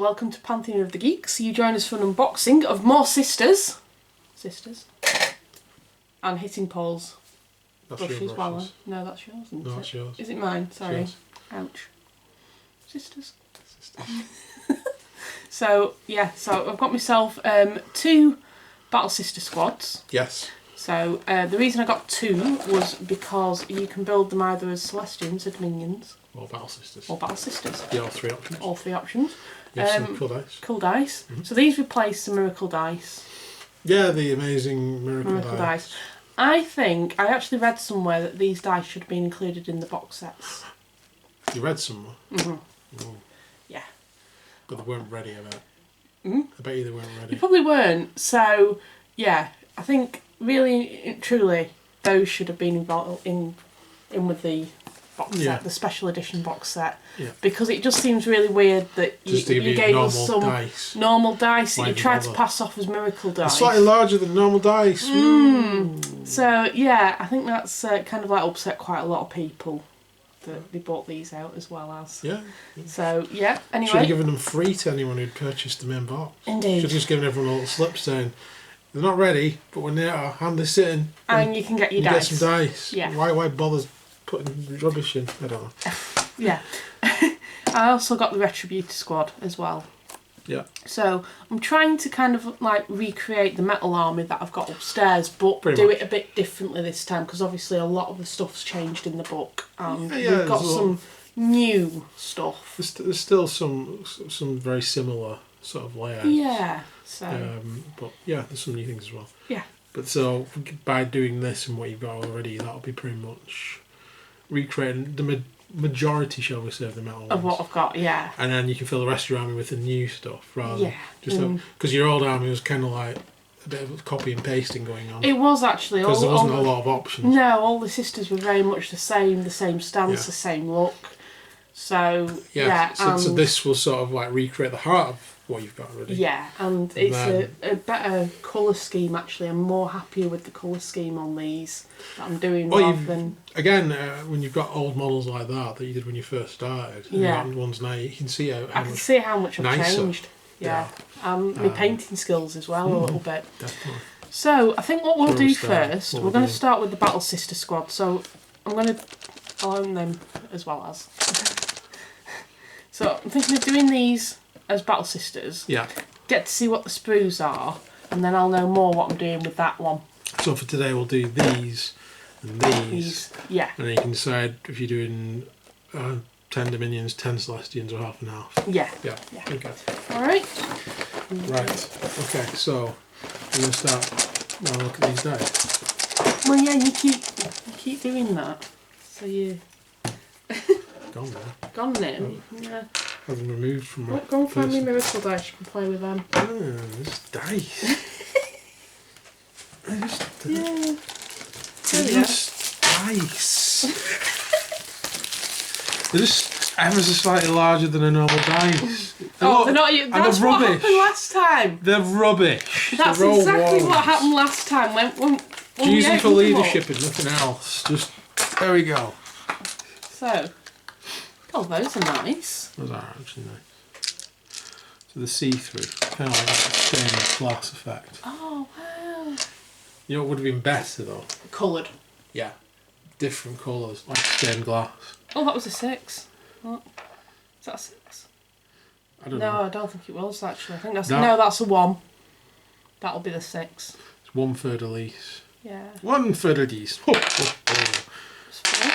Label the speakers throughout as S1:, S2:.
S1: welcome to Pantheon of the Geeks. You join us for an unboxing of more sisters. And hitting poles.
S2: That's
S1: brushes.
S2: your brushes.
S1: No, that's yours, isn't it?
S2: No, that's yours.
S1: Is it mine? Sorry.
S2: Yours.
S1: Ouch. Sisters. So I've got myself 2 Battle Sister squads.
S2: Yes.
S1: So the reason I got 2 was because you can build them either as Celestians, as minions.
S2: Or Battle Sisters.
S1: Or Battle Sisters.
S2: Yeah, all 3 options.
S1: All 3 options.
S2: You have some cool dice.
S1: Cool dice. So these replace the Miracle dice.
S2: Yeah, the amazing Miracle dice.
S1: I actually read somewhere that these dice should have been included in the box sets.
S2: You read somewhere?
S1: Mm-hmm.
S2: Yeah. But they weren't ready, I bet.
S1: Mm?
S2: I bet you they weren't ready.
S1: They probably weren't. So, yeah, I think really, truly, those should have been involved in with the box set, the special edition box set. Yeah. Because it just seems really weird that you gave us some normal dice that you tried to pass off as Miracle dice.
S2: It's slightly larger than normal dice.
S1: So, yeah, I think that's kind of like upset quite a lot of people that they bought these out as well as. Yeah. So, yeah, anyway.
S2: Should have given them free to anyone who'd purchased the main box.
S1: Indeed.
S2: Should have just given everyone a little slip saying, they're not ready, but when they are, hand this in.
S1: And you can get your dice.
S2: Get some dice.
S1: Yeah.
S2: Why bother putting rubbish in? I don't know.
S1: Yeah. I also got the Retributor squad as well.
S2: Yeah.
S1: So I'm trying to kind of like recreate the metal army that I've got upstairs, but do it a bit differently this time because obviously a lot of the stuff's changed in the book, and we've got some new stuff.
S2: There's still some very similar sort of layouts.
S1: Yeah. So.
S2: But yeah, there's some new things as well.
S1: Yeah.
S2: But so by doing this and what you've got already, that'll be pretty much recreating the majority, shall we say, of the metal ones.
S1: Of what I've got, yeah.
S2: And then you can fill the rest of your army with the new stuff, rather
S1: than
S2: just because your old army was kind of like a bit of copy and pasting going on.
S1: It was actually
S2: because there wasn't a lot of options.
S1: No, all the sisters were very much the same stance, the same look. So
S2: so this will sort of like recreate the heart of what you've got already.
S1: Yeah, and it's a better colour scheme actually. I'm more happier with the colour scheme on these that I'm doing rather than...
S2: Again, when you've got old models like that you did when you first started, and ones now, you can see how
S1: much I've changed. Yeah. My painting skills as well a little bit.
S2: Definitely.
S1: So I think what we'll do first, we're going to start with the Battle Sister squad. So I'm going to own them as well as... So I'm thinking of doing these as Battle Sisters.
S2: Yeah.
S1: Get to see what the sprues are, and then I'll know more what I'm doing with that one.
S2: So for today we'll do these and these.
S1: Yeah.
S2: And then you can decide if you're doing 10 Dominions, 10 Celestians, or half and half.
S1: Yeah.
S2: Yeah. Okay.
S1: Alright.
S2: Right. Okay, so we're going to start now look at these dice.
S1: Well, yeah, you keep doing that. So you...
S2: Gone now.
S1: Gone now? Yeah.
S2: Have them removed from my...
S1: Go and find me Miracle dice, you can play with them.
S2: There's dice. They're just dice. They're just ever so slightly larger than a normal dice.
S1: They're not... That's what happened last time.
S2: They're rubbish.
S1: That's exactly what happened last time. When
S2: use them for leadership and nothing else. Just... There we go.
S1: So... Oh, those are nice.
S2: Those are actually nice. So the see-through, kind of like a stained glass effect.
S1: Oh, wow.
S2: You know what would have been better though?
S1: Coloured.
S2: Yeah. Different colours, like stained glass.
S1: Oh, that was a 6. What? Is that a 6?
S2: I don't know.
S1: No, I don't think it was actually. I think that's... No, that's a 1. That'll be the 6.
S2: It's 1/3 Elise.
S1: Yeah.
S2: 1/3 Elise.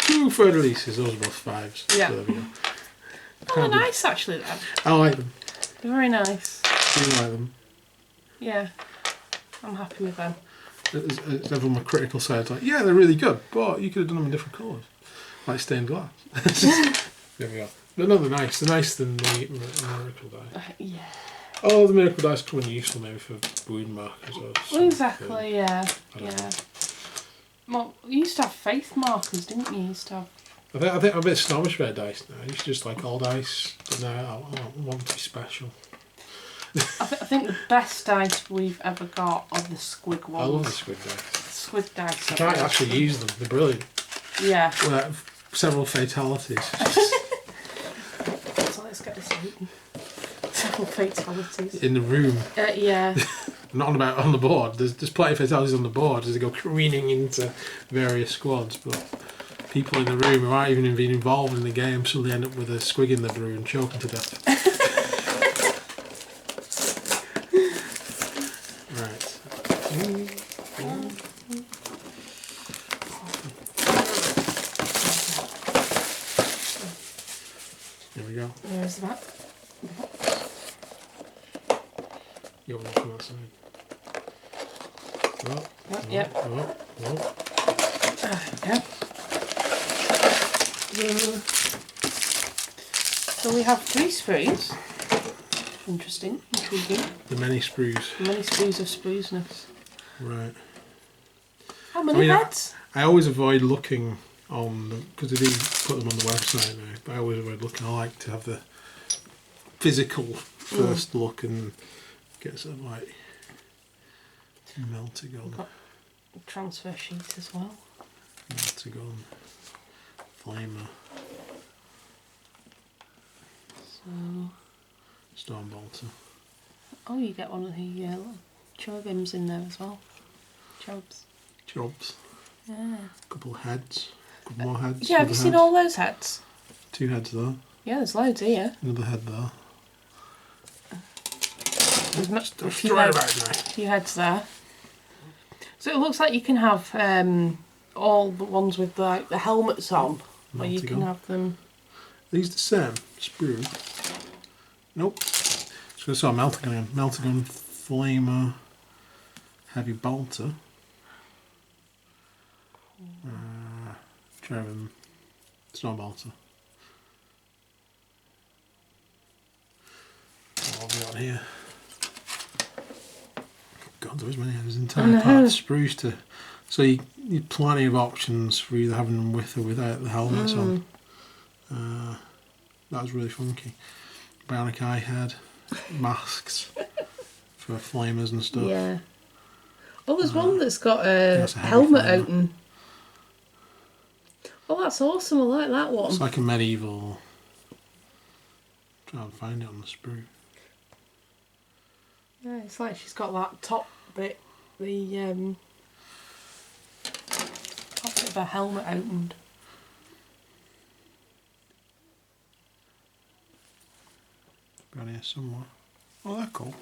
S2: 2 Elise. Those are both 5s.
S1: Yeah.
S2: So there we go.
S1: Oh, they're nice actually then.
S2: I like them.
S1: They're very nice.
S2: Do you like them?
S1: Yeah. I'm happy with them.
S2: Everyone on my critical side's like, yeah, they're really good, but you could have done them in different colours. Like stained glass. There we go. But no, they're nice. They're nicer than the Miracle dice.
S1: Yeah.
S2: Oh, the Miracle dice come in useful maybe for wound markers or something.
S1: Well, exactly, yeah. Well, you used to have faith markers, didn't you? You used to have...
S2: I think I'm a bit snobbish about dice now. I used to just like all dice, but now I want to be special.
S1: I think the best dice we've ever got are the squig ones.
S2: I love the squig dice.
S1: Squig dice.
S2: I can't actually use them. They're brilliant.
S1: Yeah.
S2: Several fatalities.
S1: So let's get this open. Multiple fatalities.
S2: In the room.
S1: Yeah.
S2: Not about on the board. There's plenty of fatalities on the board as they go careening into various squads, but people in the room who aren't even being involved in the game suddenly end up with a squig in the brew and choking to death. Right. There we go.
S1: Where's that?
S2: You're from that side. Oh,
S1: Yep. Yeah. So we have 3 sprues. Interesting, intriguing.
S2: the many sprues.
S1: Many sprues of spruceness.
S2: Right.
S1: How many heads?
S2: I always avoid looking on them because they do put them on the website now. But I always avoid looking. I like to have the physical first look and get sort of like melting on.
S1: Got a transfer sheet as well.
S2: Melting on. Flamer.
S1: So.
S2: Stormbolter.
S1: Oh, you get one of the cherubims in there as well. Cherubs.
S2: A
S1: Yeah.
S2: couple of heads. A couple more heads.
S1: Yeah, have you seen all those heads?
S2: 2 heads there.
S1: Yeah, there's loads here.
S2: Another head there.
S1: There's a few
S2: few
S1: heads there. So it looks like you can have all the ones with the helmets on, where you can have them.
S2: These the same sprue. Nope. So I saw Meltagun again. Meltagun, Flamer, Heavy Bolter, Cherubim, Stormbolter. What have we got here? God, there's many. There's entire parts sprues to. So you need plenty of options for either having them with or without the helmets on. That was really funky. Bionic eye head, masks for flamers and stuff.
S1: Yeah. Oh, there's one that's got a helmet open. Oh, that's awesome. I like that one.
S2: It's like a medieval. Try and find it on the sprue.
S1: Yeah, it's like she's got that top bit, the top bit of her helmet opened.
S2: Got here somewhere. Oh, they're cool.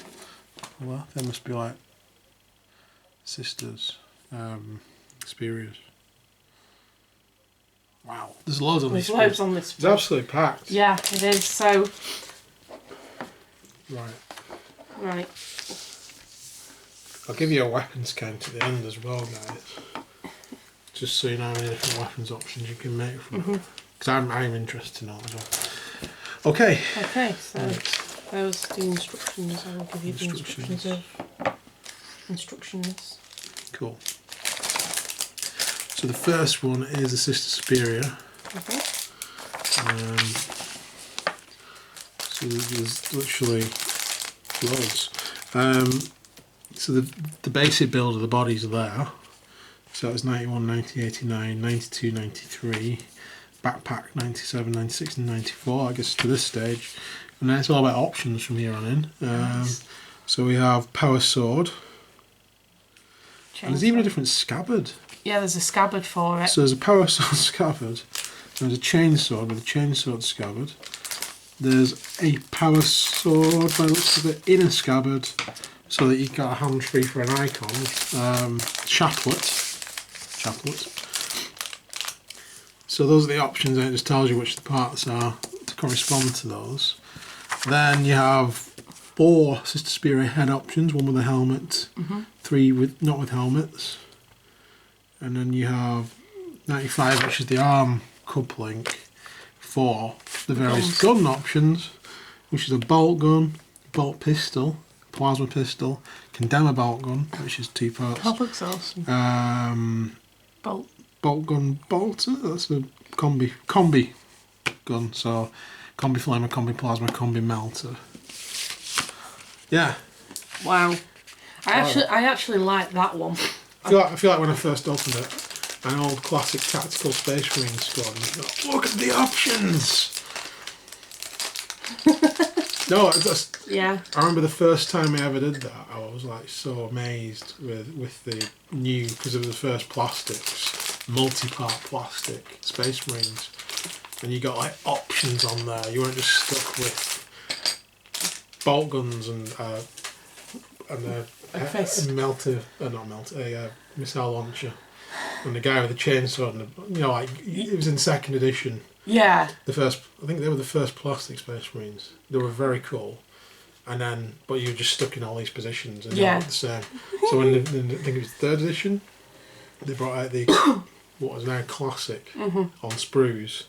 S2: Well, they must be like sisters, Superiors. Wow, there's loads on this.
S1: There's loads on this.
S2: It's absolutely packed.
S1: Yeah, it is. So.
S2: Right. I'll give you a weapons count at the end as well, guys. Just so you know how many different weapons options you can make from it. Because I'm interested in that as well. Okay.
S1: Okay, so those are the instructions. I will give you the instructions of instructions.
S2: Cool. So the first one is the Sister Superior.
S1: Okay.
S2: So there's literally loads. So the basic build of the bodies are there. So it was 91, 90, 89, 92, 93, backpack 97, 96 and 94, I guess to this stage. And then it's all about options from here on in.
S1: Nice.
S2: So we have Power Sword. And there's even a different scabbard.
S1: Yeah, there's a scabbard for it.
S2: So there's a Power Sword scabbard. There's a Chainsword with a Chainsword scabbard. There's a Power Sword by the looks of it in a scabbard, so that you've got a hand free for an icon. Chaplet. So those are the options, and it just tells you which the parts are to correspond to those. Then you have 4 Sister Superior head options, 1 with a helmet, 3 with not with helmets, and then you have 95, which is the arm coupling for the various gun options, which is a bolt gun, bolt pistol, plasma pistol, condemner bolt gun, which is 2 parts.
S1: That looks awesome.
S2: Bolt gun bolter, that's a combi gun, so combi flamer, combi plasma, combi melter. Yeah.
S1: Wow. I actually like that one.
S2: I feel like when I first opened it, an old classic tactical space marine squad, and you go, look at the options. No, that's,
S1: yeah.
S2: I remember the first time I ever did that, I was like so amazed with the new, because it was the first plastics, multi-part plastic Space Marines, and you got like options on there. You weren't just stuck with bolt guns and a missile launcher, and the guy with the chainsaw, and like it was in second edition.
S1: Yeah.
S2: I think they were the first plastic Space Marines. They were very cool. And then, but you were just stuck in all these positions and they looked the same. So when I think it was third edition, they brought out the what is now classic on sprues.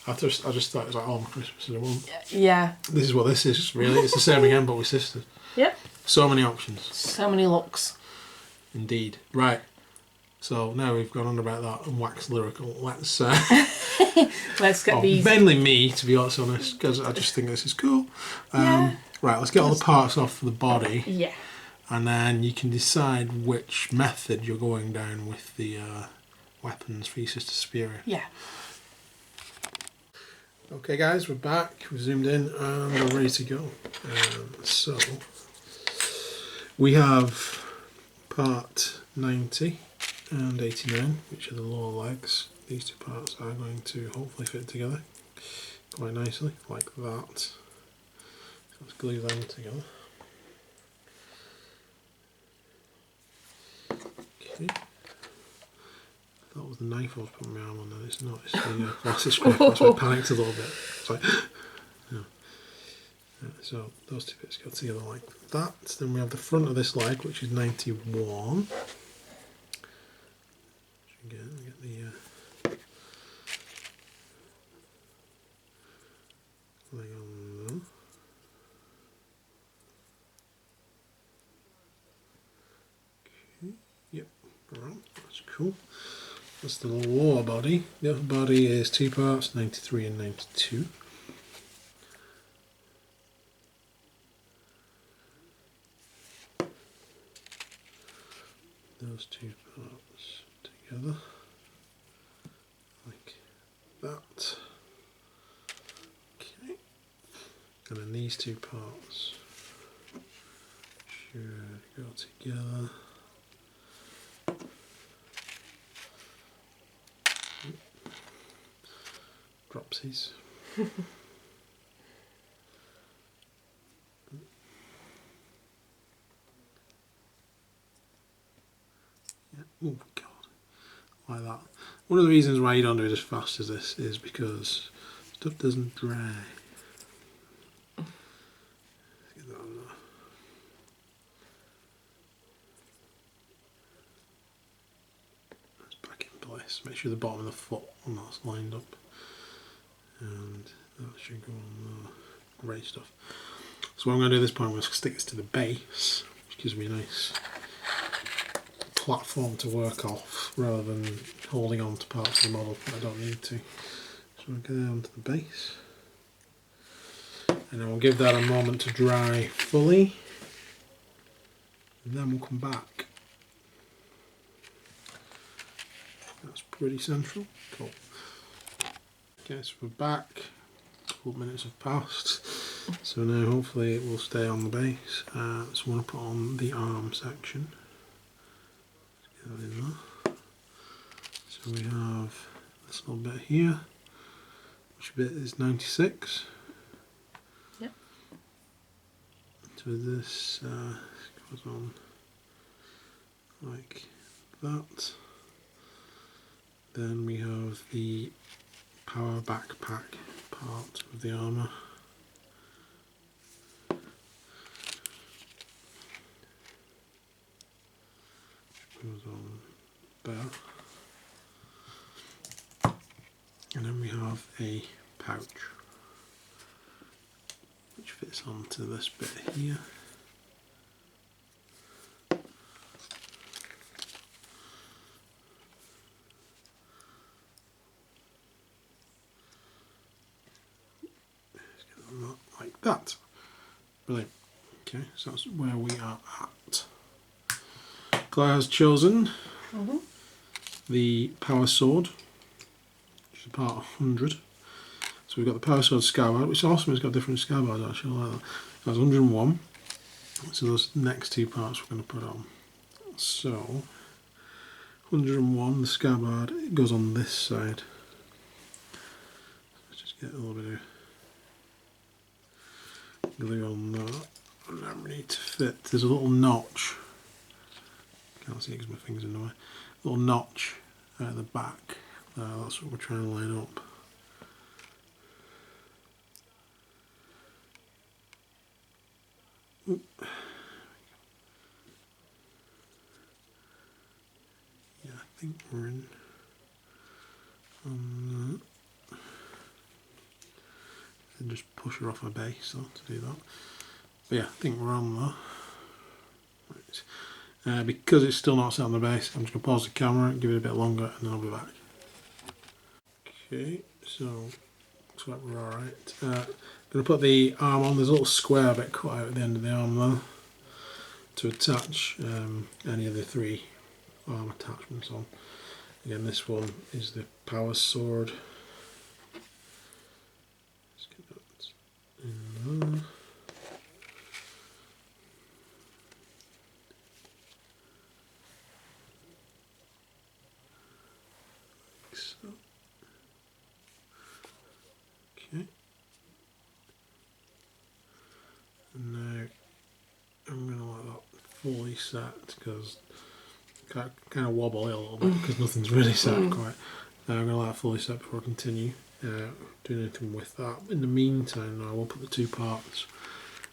S2: I just thought it was like, oh, my Christmas in a month.
S1: Yeah.
S2: This is what this is, really. It's the same again, but with sisters.
S1: Yep.
S2: So many options.
S1: So many looks.
S2: Indeed. Right. So now we've gone on about that and waxed lyrical. Let's
S1: get these.
S2: Mainly me, to be honest, because I just think this is cool. Right, let's get all the parts off for the body.
S1: Yeah.
S2: And then you can decide which method you're going down with the weapons for your Sister Superior.
S1: Yeah.
S2: Okay, guys, we're back. We've zoomed in and we're ready to go. So we have part 90 and 89, which are the lower legs. These two parts are going to hopefully fit together quite nicely, like that. So let's glue them together. Okay. That was the knife I was putting my arm on, and it's not. It's the plastic scraper. That's why I panicked a little bit. It's like, no. So those two bits go together like that. Then we have the front of this leg, which is 91. Again, we get the leg on there. Okay, yep, alright, that's cool. That's the lower body. The upper body is two parts, 93 and 92. Those two parts together like that. Okay, and then these two parts should go together. Dropsies. Oh God, like that. One of the reasons why you don't do it as fast as this is because stuff doesn't dry. Get that on there. That's back in place. Make sure the bottom of the foot on that's lined up, and that should go on there. Great stuff. So what I'm going to do at this point, I'm going to stick this to the base, which gives me a nice platform to work off rather than holding on to parts of the model that I don't need to. So I'll go down to the base and then we'll give that a moment to dry fully and then we'll come back. That's pretty central. Cool. Okay, so we're back. A couple of minutes have passed. So now hopefully it will stay on the base. So I want to put on the arm section. Get that in there. So we have this little bit here, which bit is 96.
S1: Yep.
S2: So this goes on like that. Then we have the power backpack part of the armour. Goes on there. And then we have a pouch which fits onto this bit here. Like that. Brilliant. Okay, so that's where we are at. Claire has chosen the power sword, which is part 100. So we've got the power sword scabbard, which is awesome. It's got different scabbards actually. I like that. That's 101. So those next two parts we're going to put on. So 101, the scabbard, it goes on this side. Let's just get a little bit of glue on that. And then we need to fit. There's a little notch. Can't see it because my finger's in the way. A little notch at the back. That's what we're trying to line up. Yeah, I think we're in on that. And just push her off my base though, to do that. But yeah, I think we're on there. Right. Because it's still not set on the base, I'm just going to pause the camera, give it a bit longer, and then I'll be back. Okay, so looks like we're alright. I'm going to put the arm on. There's a little square bit cut out at the end of the arm there to attach any of the three arm attachments on. Again, this one is the power sword. Let's get that in there. Like so. Okay. And now I'm going to let that fully set because I kind of wobble it a little bit because nothing's really set quite. I'm going to let it fully set before I continue doing anything with that. In the meantime, now we'll put the two parts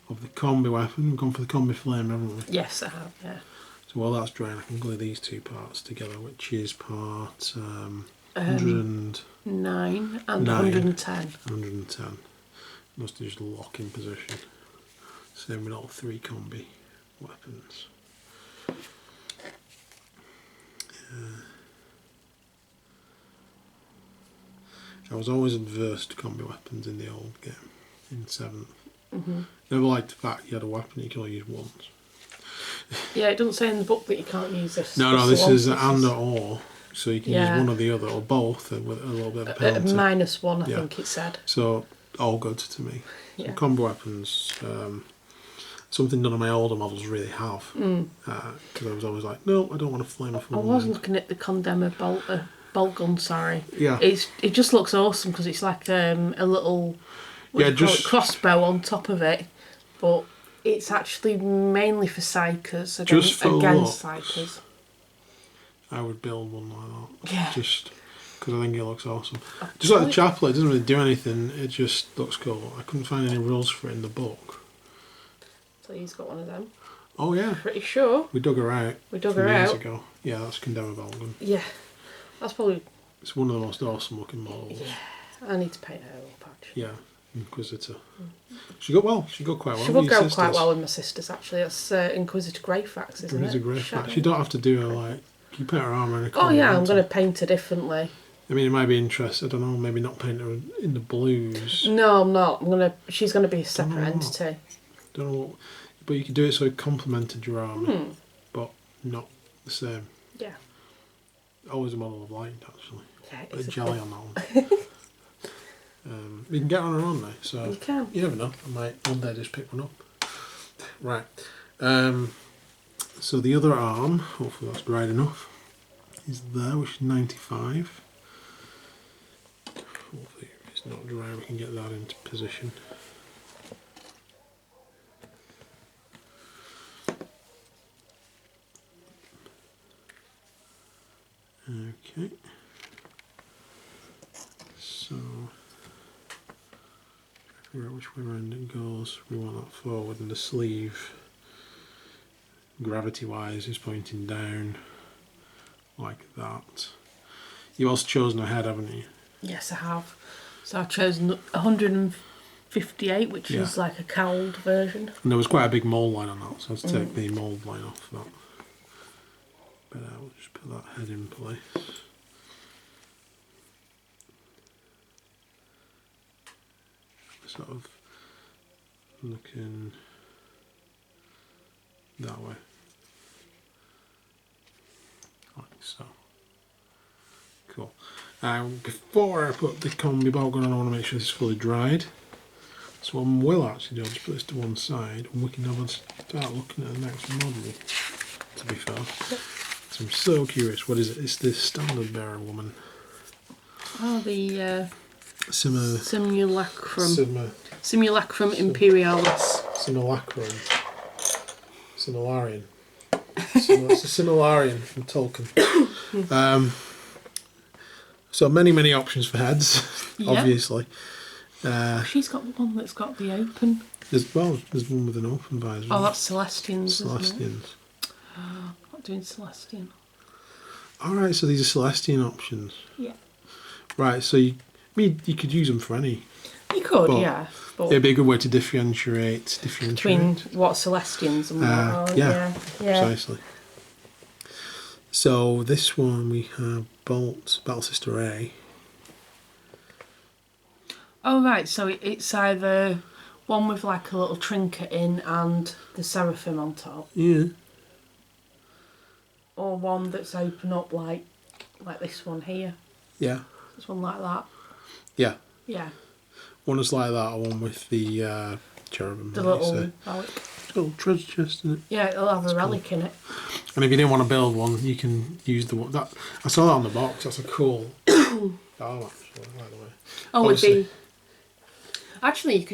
S2: of the combi weapon. We've gone for the combi flame, haven't we?
S1: Yes, I have, yeah.
S2: So while that's drying, I can glue these two parts together, which is part 109
S1: and 110.
S2: 110. Must just lock in position. Same with all three combi weapons. I was always adverse to combi weapons in the old game, in 7th. Never liked the fact you had a weapon you can only use once.
S1: Yeah, it doesn't say in the book that you can't use this.
S2: No, this is and or, so you can use one or the other, or both, with a little bit of a penalty.
S1: -1, I think it said.
S2: So, all good to me. So combi weapons, something none of my older models really have. Because I was always like, no, I don't want to flame a full.
S1: I was looking at the Condemner bolt gun, sorry.
S2: Yeah.
S1: It just looks awesome because it's like a little crossbow on top of it, but it's actually mainly for psychers, against psychers.
S2: I would build one like that.
S1: Yeah.
S2: Just because I think it looks awesome. Just like the chaplet, it doesn't really do anything, it just looks cool. I couldn't find any rules for it in the book.
S1: So he's got one of them.
S2: Oh yeah.
S1: Pretty sure.
S2: We dug her out.
S1: Years
S2: ago. Yeah, that's Condemner bolt gun.
S1: Yeah. That's probably...
S2: It's one of the most awesome looking models.
S1: Yeah. I need to paint her up, actually.
S2: Yeah. Inquisitor. She got quite well.
S1: She would go quite well with my sisters, actually. That's Inquisitor Greyfax, isn't it?
S2: Inquisitor Greyfax. You don't have to do her like... You put her armour in a colour.
S1: Oh yeah, I'm going to paint her differently.
S2: I mean, it might be interesting. I don't know, maybe not paint her in the blues.
S1: No, I'm not. She's going to be a separate entity.
S2: Don't know what... But you could do it so it complemented your armour, but not the same.
S1: Yeah.
S2: Always a model of light, actually.
S1: Yeah,
S2: it's a jelly on that one. You can get on her own now, so
S1: you can.
S2: You never know. I might one day just pick one up. Right. So the other arm, hopefully that's dried enough, is there, which is 95. Hopefully if it's not dry, we can get that into position. Okay. So, which way around it goes, we want that forward, and the sleeve, gravity-wise, is pointing down like that. You've also chosen a head, haven't you?
S1: Yes, I have. So I've chosen 158, which is like a cowled version.
S2: And there was quite a big mould line on that, so let's take the mould line off that. But we'll just put that head in place. Sort of looking that way, like so. Cool. Before I put the combi bolt gun on, I want to make sure this is fully dried. So what I will actually do, I'll just put this to one side and we can have a start looking at the next model, to be fair. Yep. So I'm so curious, what is it? It's the standard bearer woman.
S1: Oh, the
S2: Simulacrum
S1: Imperialis.
S2: Similarian. It's a Similarian from Tolkien. So many options for heads, obviously.
S1: She's got one that's got the open.
S2: There's one with an open visor.
S1: Oh, that's Celestians.
S2: Celestians.
S1: Oh, not doing Celestian.
S2: Alright, so these are Celestian options.
S1: Yeah.
S2: Right, so you could use them for any.
S1: You could, yeah. But
S2: it'd be a good way to differentiate.
S1: Between what Celestians and what. Yeah,
S2: precisely. So this one we have Battle Sister A.
S1: Oh right, so it's either one with like a little trinket in and the seraphim on top.
S2: Yeah.
S1: Or one that's open up like this one here.
S2: Yeah.
S1: This one like that.
S2: Yeah.
S1: Yeah.
S2: One is like that, one with the cherubim.
S1: The little relic.
S2: Little treasure chest in it.
S1: Yeah, it'll have a relic in it.
S2: And if you didn't want to build one, you can use the one that I saw that on the box. That's a cool. Actually, by the way.
S1: Oh, it'd be. Actually, you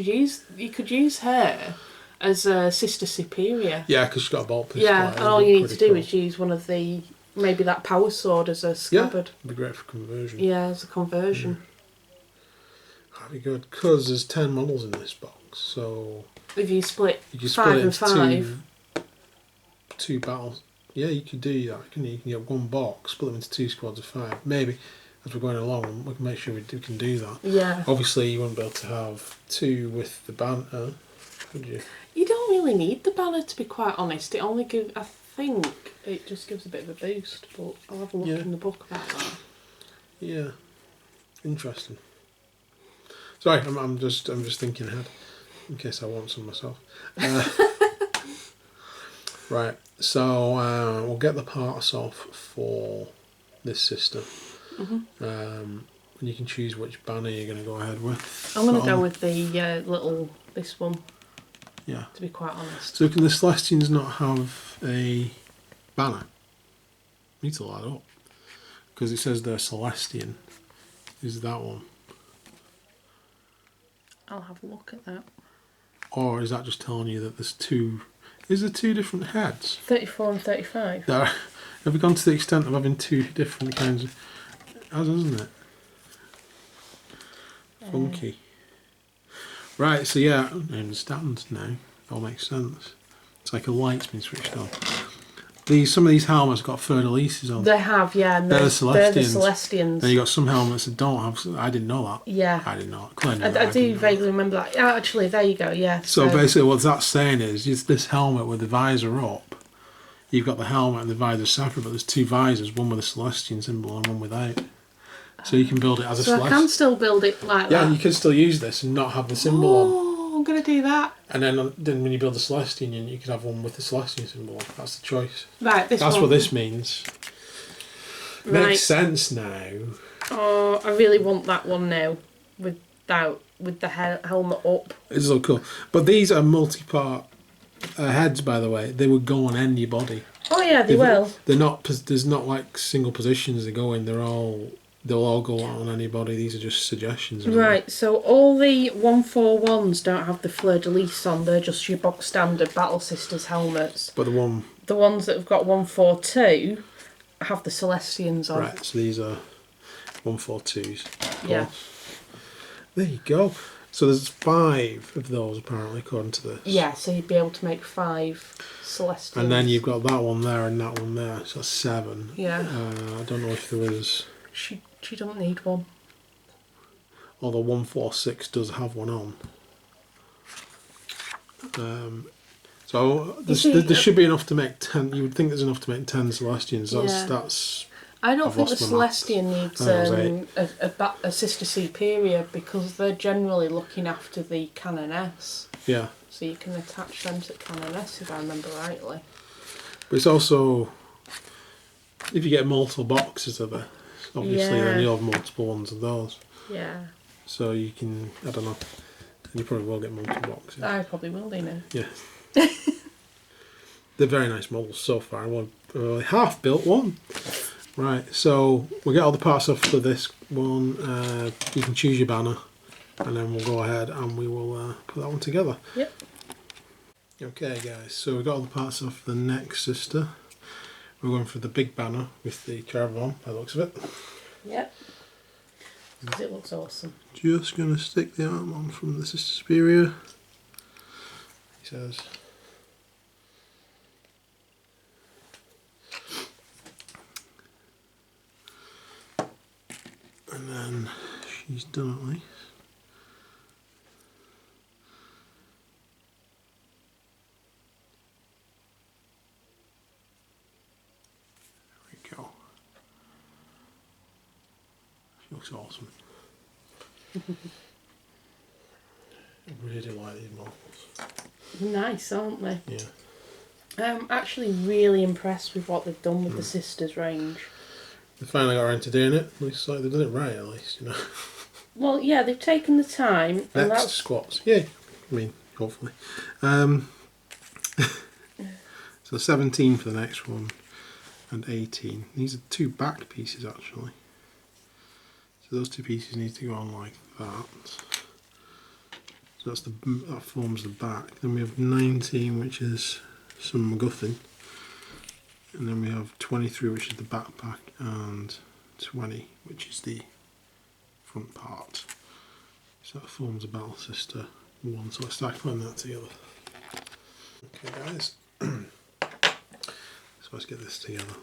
S1: could use her as a Sister Superior.
S2: Yeah, because she's got a bolt pistol.
S1: Yeah, and all you need to do is use one of the maybe that power sword as a scabbard.
S2: Yeah, it'd be great for conversion.
S1: Yeah, as a conversion.
S2: That'd be good because there's 10 models in this box. So
S1: if you split 5 and 5,
S2: two battles. Yeah, you could do that. You can get one box, split them into 2 squads of 5. Maybe as we're going along, we can make sure we can do that.
S1: Yeah.
S2: Obviously, you wouldn't be able to have 2 with the banner, would you?
S1: You don't really need the banner, to be quite honest. It only gives. I think it just gives a bit of a boost, but I'll have a look in the book about that.
S2: Yeah. Interesting. Sorry, I'm just thinking ahead, in case I want some myself. Right, so we'll get the parts off for this system. And you can choose which banner you're going to go ahead with.
S1: I'm going to go with the this one.
S2: Yeah.
S1: To be quite honest.
S2: So can the Celestians not have a banner? I need to look that up. Because it says they're Celestian. Is that one?
S1: I'll have a look at that.
S2: Or is that just telling you that there's 2... Is there 2 different heads?
S1: 34 and 35.
S2: Have we gone to the extent of having 2 different kinds of... Hasn't it? Funky. Right, so yeah, I understand now. It all makes sense. It's like a light's been switched on. Some of these helmets got fleur-de-lises on.
S1: They have, yeah. And
S2: they're the Celestians.
S1: They're the Celestians.
S2: Then you got some helmets that don't have... I didn't know that.
S1: Yeah.
S2: I didn't know that.
S1: I do vaguely remember that. Yeah, actually, there you go, yeah.
S2: So basically what that's saying is this helmet with the visor up, you've got the helmet and the visor separate, but there's 2 visors, one with a Celestian symbol and one without. So you can build it as a Celestian. So I can
S1: still build it like that?
S2: Yeah, you can still use this and not have the symbol on.
S1: Oh, I'm going to do that.
S2: And then when you build the Celestian, you can have one with the Celestian symbol on. That's the choice.
S1: Right,
S2: That's what this means.
S1: Right.
S2: Makes sense now.
S1: Oh, I really want that one now, with the helmet up.
S2: It's so cool. But these are multi-part heads, by the way. They would go on any body.
S1: Oh yeah, they will.
S2: They're not. There's not like single positions they go in. They'll all go on anybody. These are just suggestions.
S1: Right, so all the 141s don't have the fleur-de-lis on. They're just your box standard Battle Sisters helmets.
S2: But the
S1: ones that have got 142 have the Celestians on.
S2: Right, so these are 142s.
S1: Yeah.
S2: There you go. So there's 5 of those apparently, according to this.
S1: Yeah, so you'd be able to make 5 Celestians.
S2: And then you've got that one there and that one there, so that's 7.
S1: Yeah.
S2: I don't know if there is...
S1: She doesn't need one.
S2: Although 146 does have one on. So there should be enough to make 10. You would think there's enough to make 10 Celestians. That's.
S1: I don't think the Celestian needs a Sister Superior because they're generally looking after the Canoness.
S2: Yeah.
S1: So you can attach them to the Canoness if I remember rightly.
S2: But it's also, if you get multiple boxes of obviously, then you'll have multiple ones of those.
S1: Yeah.
S2: So you can, I don't know, you probably will get multiple boxes.
S1: I probably will do now.
S2: Yeah. They're very nice models so far. I've only half built one. Right, so we'll get all the parts off for this one. You can choose your banner, and then we'll go ahead and we will put that one together.
S1: Yep.
S2: Okay guys, so we've got all the parts off the next sister. We're going for the big banner with the caravan on, by the looks of it.
S1: Yep. Because it looks awesome.
S2: Just going to stick the arm on from the Sister Superior. He says. And then she's done at least. There we go. She looks awesome. I really like these models.
S1: Nice, aren't they?
S2: Yeah.
S1: I'm actually really impressed with what they've done with the Sisters range.
S2: They finally got around to doing it. Looks like they've done it right, at least, you know.
S1: Well, yeah, they've taken the time. And
S2: Next
S1: that's
S2: squats. Yeah, I mean, hopefully. So 17 for the next one, and 18. These are two back pieces, actually. So those two pieces need to go on like that. So that forms the back. Then we have 19, which is some MacGuffin. And then we have 23, which is the backpack, and 20, which is the front part. So that forms a Battle Sister 1. So let's start putting that together. Okay guys, so let's get this together.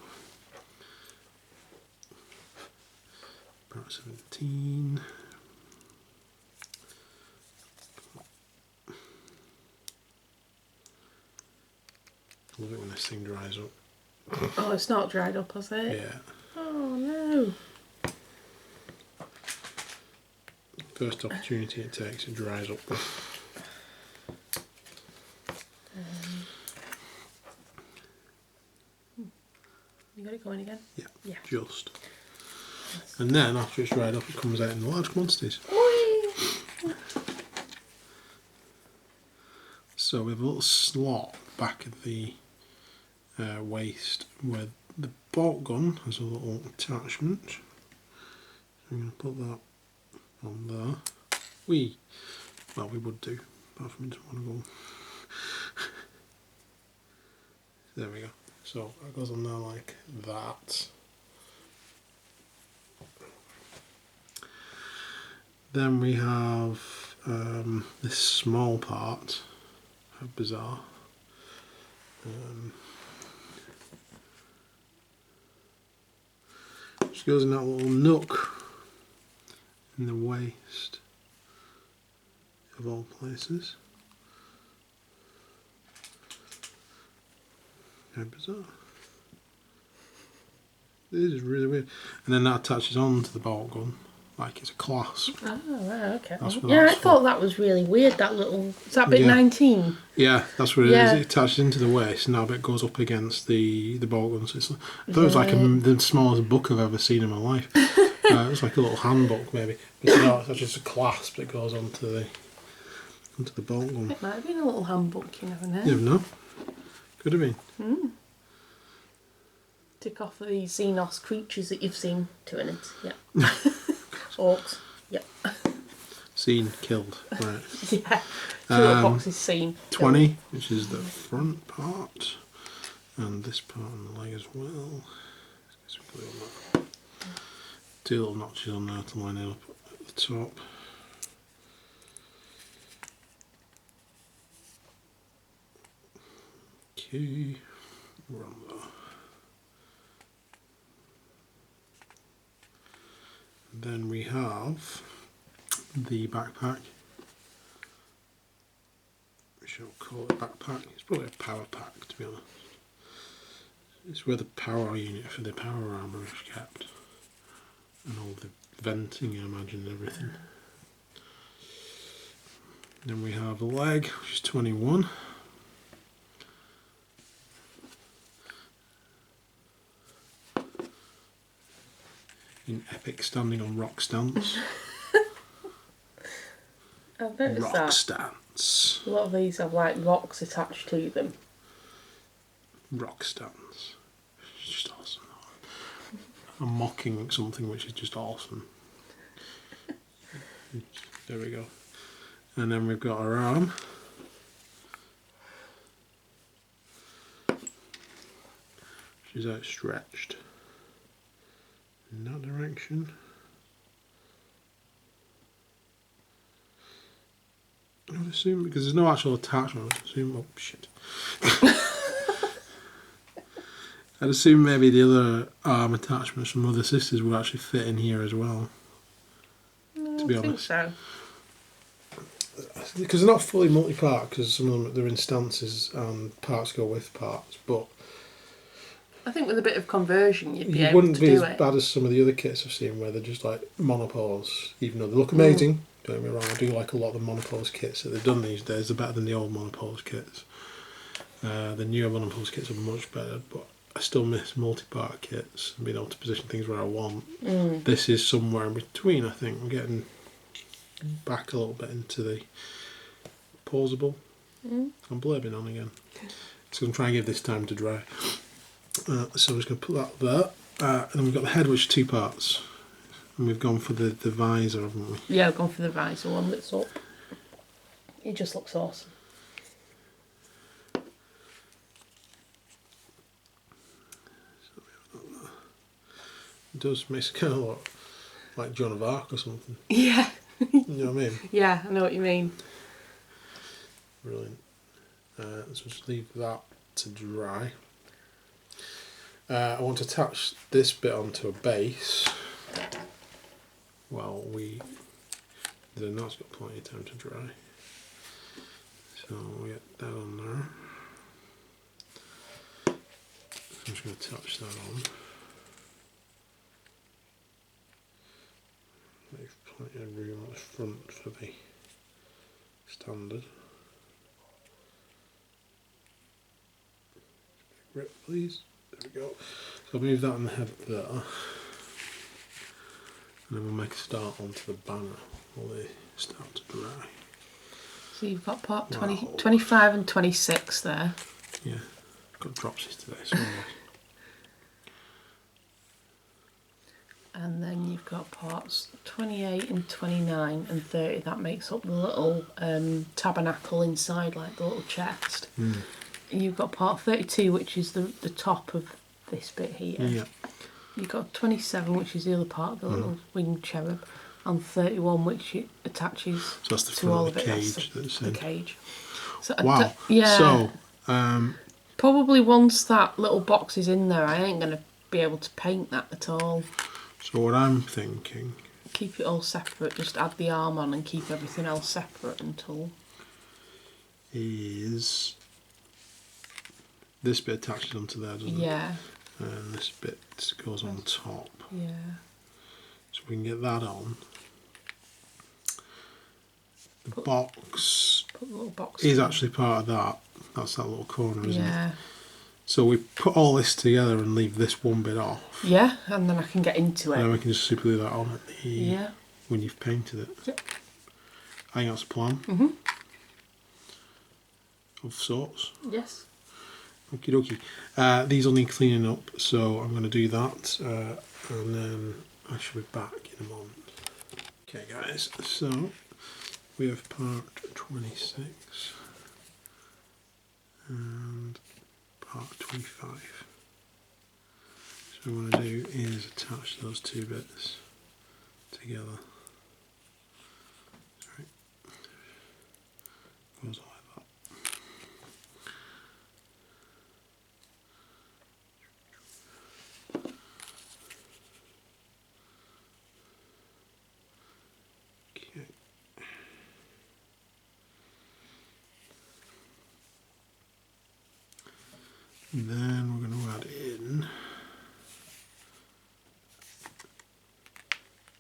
S2: Part 17. I love it when this thing dries up.
S1: Oh, it's not dried up, has it?
S2: Yeah.
S1: Oh no.
S2: First opportunity it takes, it dries up.
S1: You got it going again?
S2: Yeah,
S1: yeah.
S2: Just. And then after it's dried up, it comes out in large quantities.
S1: Whee!
S2: So we have a little slot back at the waist where the bolt gun has a little attachment. So I'm going to put that on there. We would do, apart from it doesn't want to go. There we go. So that goes on there like that. Then we have this small part. How bizarre. Just goes in that little nook in the waist of all places. How bizarre. This is really weird. And then that attaches on to the bolt gun like it's a clasp.
S1: Oh, right, okay.
S2: Yeah,
S1: I thought that was really weird, that little... Is that bit 19?
S2: Yeah, that's what it is. It attaches into the waist and now it goes up against the bolt gun. So it's, I thought it was like the smallest book I've ever seen in my life. It was like a little handbook maybe. But no, it's actually just a clasp that goes onto the bolt gun.
S1: It might have been a little handbook, you never know.
S2: You never know. Could have been.
S1: Tick off the Xenos creatures that you've seen. 2 in it, yeah. Orcs, yep.
S2: Seen, killed, right.
S1: Yeah, 2 little boxes seen.
S2: 20,
S1: killed.
S2: which is the front part, and this part on the leg as well. Let's get some glue on that. 2 little notches on there to line it up at the top. Okay, we're on there. Then we have the backpack, which I'll call it backpack. It's probably a power pack, to be honest. It's where the power unit for the power armour is kept, and all the venting, I imagine, and everything. Then we have the leg, which is 21. in epic standing on rock stance.
S1: I've noticed
S2: rock
S1: that.
S2: stance.
S1: A lot of these have like rocks attached to them.
S2: Rock stance. It's just awesome. I'm mocking something which is just awesome. There we go. And then we've got our arm. Which is outstretched in that direction. I would assume, because there's no actual attachment, I'd assume, oh shit. I'd assume maybe the other arm attachments from other sisters would actually fit in here as well.
S1: No,
S2: to be
S1: I
S2: honest.
S1: think so.
S2: Because they're not fully multi-part, because some of them they're in stances and parts go with parts, but
S1: I think with a bit of conversion you'd be
S2: you
S1: able
S2: wouldn't
S1: to
S2: be
S1: do
S2: as
S1: it.
S2: bad as some of the other kits I've seen where they're just like monopoles, even though they look amazing. Don't get me wrong, I do like a lot of the monopoles kits that they've done these days. They're better than the old monopoles kits. The newer monopoles kits are much better, but I still miss multi-part kits and being able to position things where I want. This is somewhere in between, I think. I'm getting back a little bit into the pausable. I'm blurbing on again. So I'm trying to give this time to dry. So I'm just going to put that there. And then we've got the head, which is 2 parts. And we've gone for the visor, haven't we?
S1: Yeah, I've gone for the visor one that's up. It just looks awesome.
S2: It does make it kind of look like Joan of Arc or something.
S1: Yeah.
S2: You know what I mean?
S1: Yeah, I know what you mean.
S2: Brilliant. So just leave that to dry. I want to attach this bit onto a base. Well, then that's got plenty of time to dry. So we get that on there. I'm just going to touch that on. Leave plenty of room at the front for the standard. Grip, please. There we go. So I'll move that on the head there. And then we'll make a start onto the banner while they start to dry.
S1: So you've got part 20, 25 and 26 there.
S2: Yeah, I've got dropsies today, so
S1: And then you've got parts 28 and 29 and 30. That makes up the little tabernacle inside, like the little chest. And you've got part 32, which is the top of this bit here.
S2: yeah.
S1: You've got 27, which is the other part of the little winged cherub, and 31, which it attaches
S2: So that's the
S1: to
S2: front
S1: all
S2: of the
S1: of it.
S2: cage.
S1: That's the cage. So
S2: Wow.
S1: Yeah.
S2: So,
S1: probably once that little box is in there, I ain't going to be able to paint that at all.
S2: so what I'm thinking
S1: Keep it all separate, just add the arm on and keep everything else separate until...
S2: is this bit attaches onto there, doesn't it?
S1: Yeah.
S2: And this bit goes on top.
S1: Yeah.
S2: So we can get that on. The box
S1: Put the little box
S2: is
S1: in.
S2: actually part of that. That's that little corner, isn't it?
S1: Yeah.
S2: So we put all this together and leave this one bit off.
S1: Yeah, and then I can get into it.
S2: And then we can just super glue that on at the when you've painted it.
S1: Yep.
S2: I think that's a plan. Of sorts.
S1: Yes.
S2: Okie dokie. These will need cleaning up, so I'm going to do that, and then I shall be back in a moment. Okay, guys. So we have part 26 and part 25. So what I'm going to do is attach those 2 bits together. Sorry. Goes like that. Okay. And then we're going to add in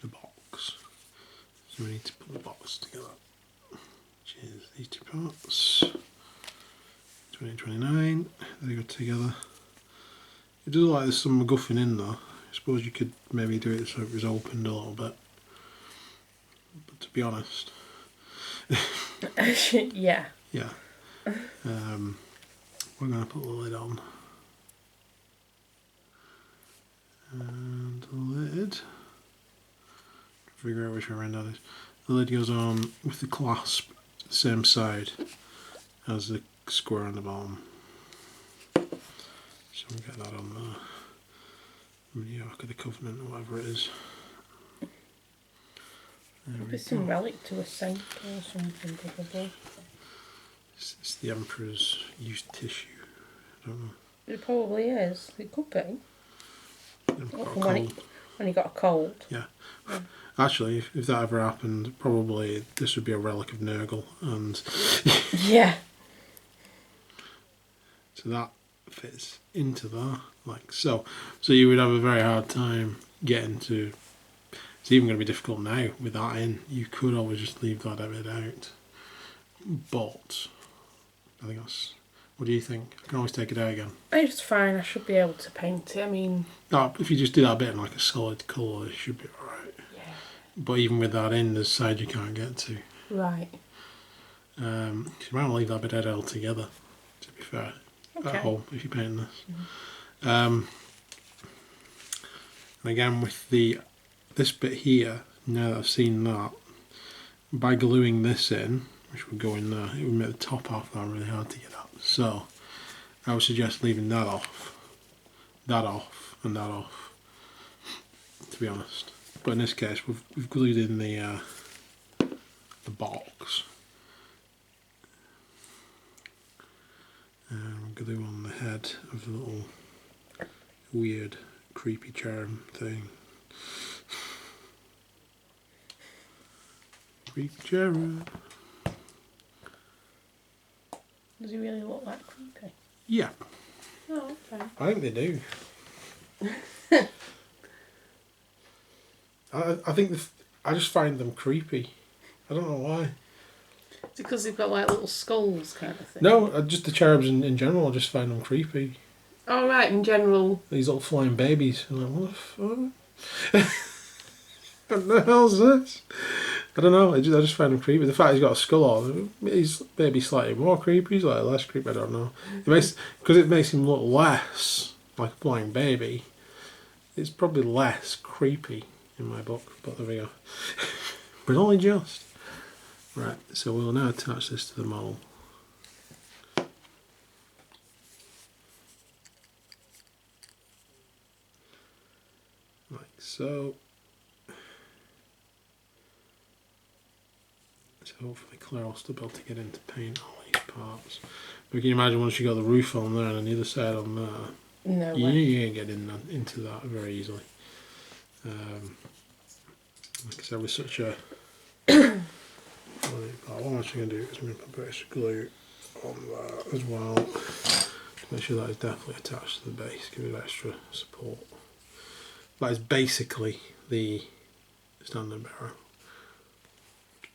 S2: the box. So we need to put the box together, which is these 2 parts. 20 and 29, they go together. It does look like there's some MacGuffin in there. I suppose you could maybe do it so it was opened a little bit. But to be honest...
S1: yeah.
S2: Yeah. We're going to put the lid on. And the lid... Figure out which way around that is. The lid goes on with the clasp the same side as the square on the bottom. So we'll get that on there. The Ark of the Covenant or whatever it is.
S1: Maybe some relic to a saint or something, probably.
S2: It's the Emperor's used tissue. I don't know.
S1: It probably is. It could be. When he got a cold.
S2: Yeah. Actually, if that ever happened, probably this would be a relic of Nurgle, and
S1: yeah.
S2: So that fits into there, like so. So you would have a very hard time getting to. It's even going to be difficult now with that in. You could always just leave that bit out, but I think that's. What do you think? I can always take it out again.
S1: It's fine. I should be able to paint it. I mean,
S2: no, if you just do that bit in like a solid colour, it should be alright.
S1: Yeah.
S2: But even with that in, there's side you can't get to.
S1: Right.
S2: You might want to leave that bit out altogether. To be fair,
S1: okay.
S2: At home if you're painting this. And again with this bit here, now that I've seen that, by gluing this in, which would go in there, it would make the top half of that really hard to get at. So I would suggest leaving that off, and that off, to be honest. But in this case, we've glued in the box. And glue on the head of the little weird, creepy charm thing. Creepy cherub.
S1: Does he really look that creepy?
S2: Yeah.
S1: Oh, okay.
S2: I think they do. I think I just find them creepy. I don't know why.
S1: Is it because they've got like little skulls kind of thing?
S2: No, just the cherubs in general. I just find them creepy.
S1: Oh right, in general.
S2: These little flying babies. I'm like, what the fuck? What the hell's this? I don't know. I just find him creepy. The fact he's got a skull on, he's maybe slightly more creepy, slightly less creepy. I don't know. Because it makes him look less like a flying baby. It's probably less creepy in my book. But there we go. But only just. Right. So we'll now attach this to the model. Like so. So hopefully Claire will still be able to get into paint all these parts. But can you imagine once you got the roof on there and on the other side on there?
S1: No
S2: you
S1: way.
S2: You ain't getting into that very easily. Like I said, with such a... what I'm actually going to do is I'm going to put a bit of glue on that as well. To make sure that is definitely attached to the base, give it extra support. That is basically the standard bearer.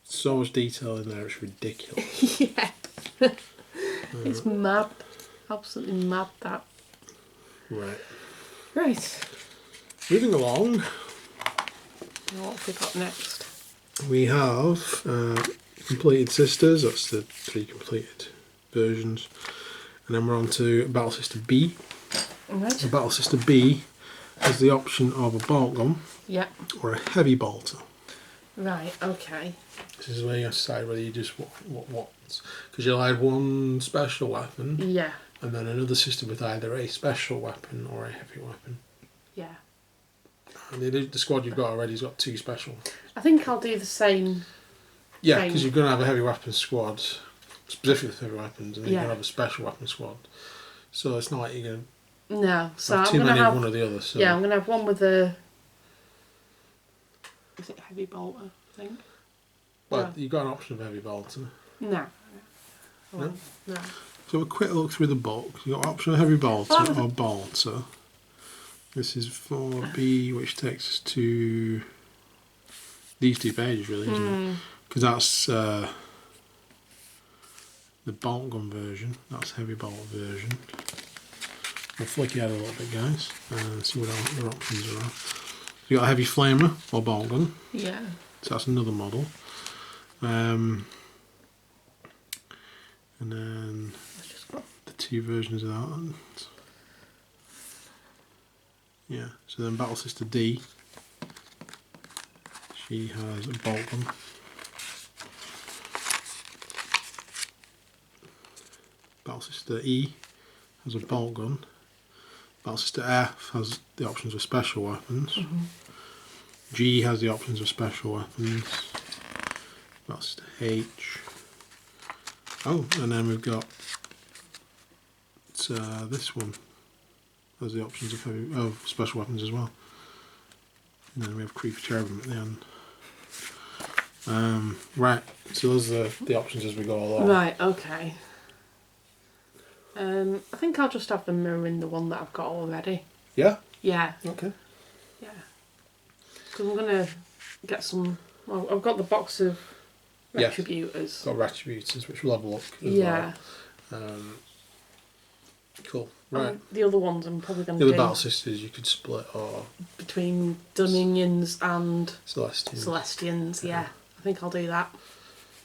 S2: So much detail in there, it's ridiculous.
S1: Yeah. It's mad. Absolutely mad, that.
S2: Right.
S1: Right.
S2: Moving along.
S1: What have we got next?
S2: We have completed sisters, that's the 3 completed versions. And then we're on to Battle Sister B.
S1: Right.
S2: So Battle Sister B has the option of a bolt gun or a heavy bolter.
S1: Right, okay.
S2: This is where you decide whether you just what. Because you'll have one special weapon.
S1: Yeah.
S2: And then another system with either a special weapon or a heavy weapon.
S1: Yeah.
S2: And the squad you've got already has got 2 special.
S1: I think I'll do the same.
S2: Yeah, because you're going to have a heavy weapon squad, specifically with heavy weapons, and then you're going to have a special weapon squad. So it's not like you're going to have too many of one or the other. So.
S1: Yeah, I'm going to have one with a... Is it heavy bolter, I think?
S2: Well, you've got an option of heavy bolter.
S1: No.
S2: No?
S1: No.
S2: So a quick look through the book. You've got option of heavy bolter or bolter. This is for B, which takes us to these 2 pages, really, isn't it? Because that's the bolt gun version. That's heavy bolt version. We'll flick it out a little bit, guys, and see what other options are. You got a heavy flamer or ball gun.
S1: Yeah.
S2: So that's another model. And then the 2 versions of that. Yeah. So then Battle Sister D. She has a bolt gun. Battle Sister E has a bolt gun. Battle Sister F has the options of special weapons. G has the options of special weapons. Battle Sister H. Oh, and then we've got this one has the options of special weapons as well. And then we have Creeper Cherubim at the end. Right, so those are the options as we go along.
S1: Right, okay. I think I'll just have them mirroring the one that I've got already.
S2: Yeah?
S1: Yeah.
S2: Okay.
S1: Yeah. Because I'm going to get some... Well, I've got the box of Retributors.
S2: Got Retributors, which will have a look as well. Cool. Right.
S1: And the other ones I'm probably going to
S2: The
S1: do...
S2: other Battle Sisters you could split or...
S1: Between Dominions and...
S2: Celestians.
S1: Celestians, yeah. I think I'll do that.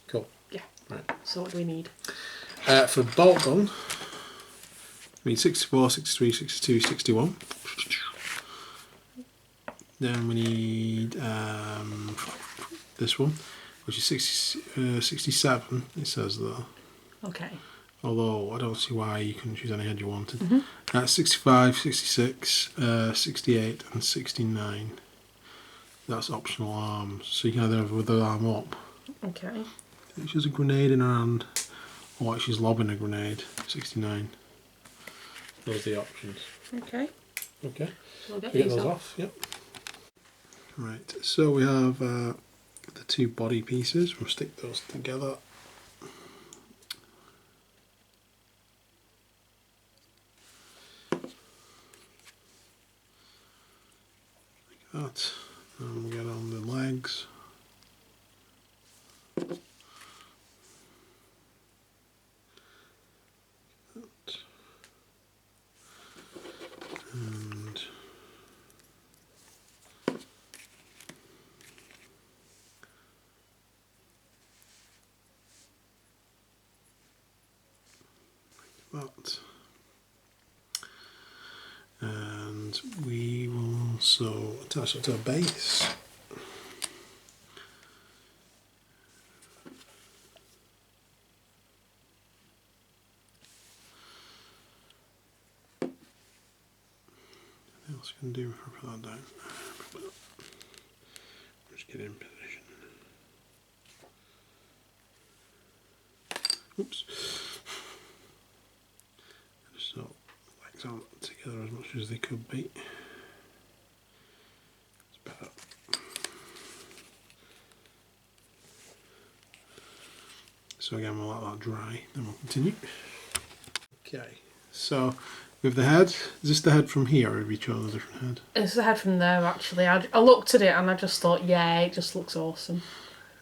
S2: Cool.
S1: Yeah.
S2: Right.
S1: So what do we need?
S2: For bolt gun, we need 64, 63, 62, 61. Then we need this one, which is 67, it says there.
S1: Okay.
S2: Although I don't see why you couldn't choose any head you wanted. 65, 66, 68 and 69. That's optional arms. So you can either have with the arm up.
S1: Okay.
S2: She has a grenade in her hand, or she's lobbing a grenade. 69. Those are the options.
S1: Okay.
S2: Okay.
S1: So we'll get
S2: those
S1: these
S2: off. Yep. Right. So we have the 2 body pieces. We'll stick those together. Like that. And we'll get on the legs. And that. And we will also attach it to a base. What else can I do if I put that down? Just get in position. Oops. So legs aren't together as much as they could be. It's better. So again, we'll let that dry, then we'll continue. Okay, so with the head, is this the head from here or have you chosen a different head?
S1: It's the head from there actually. I looked at it and I just thought, yeah, it just looks awesome.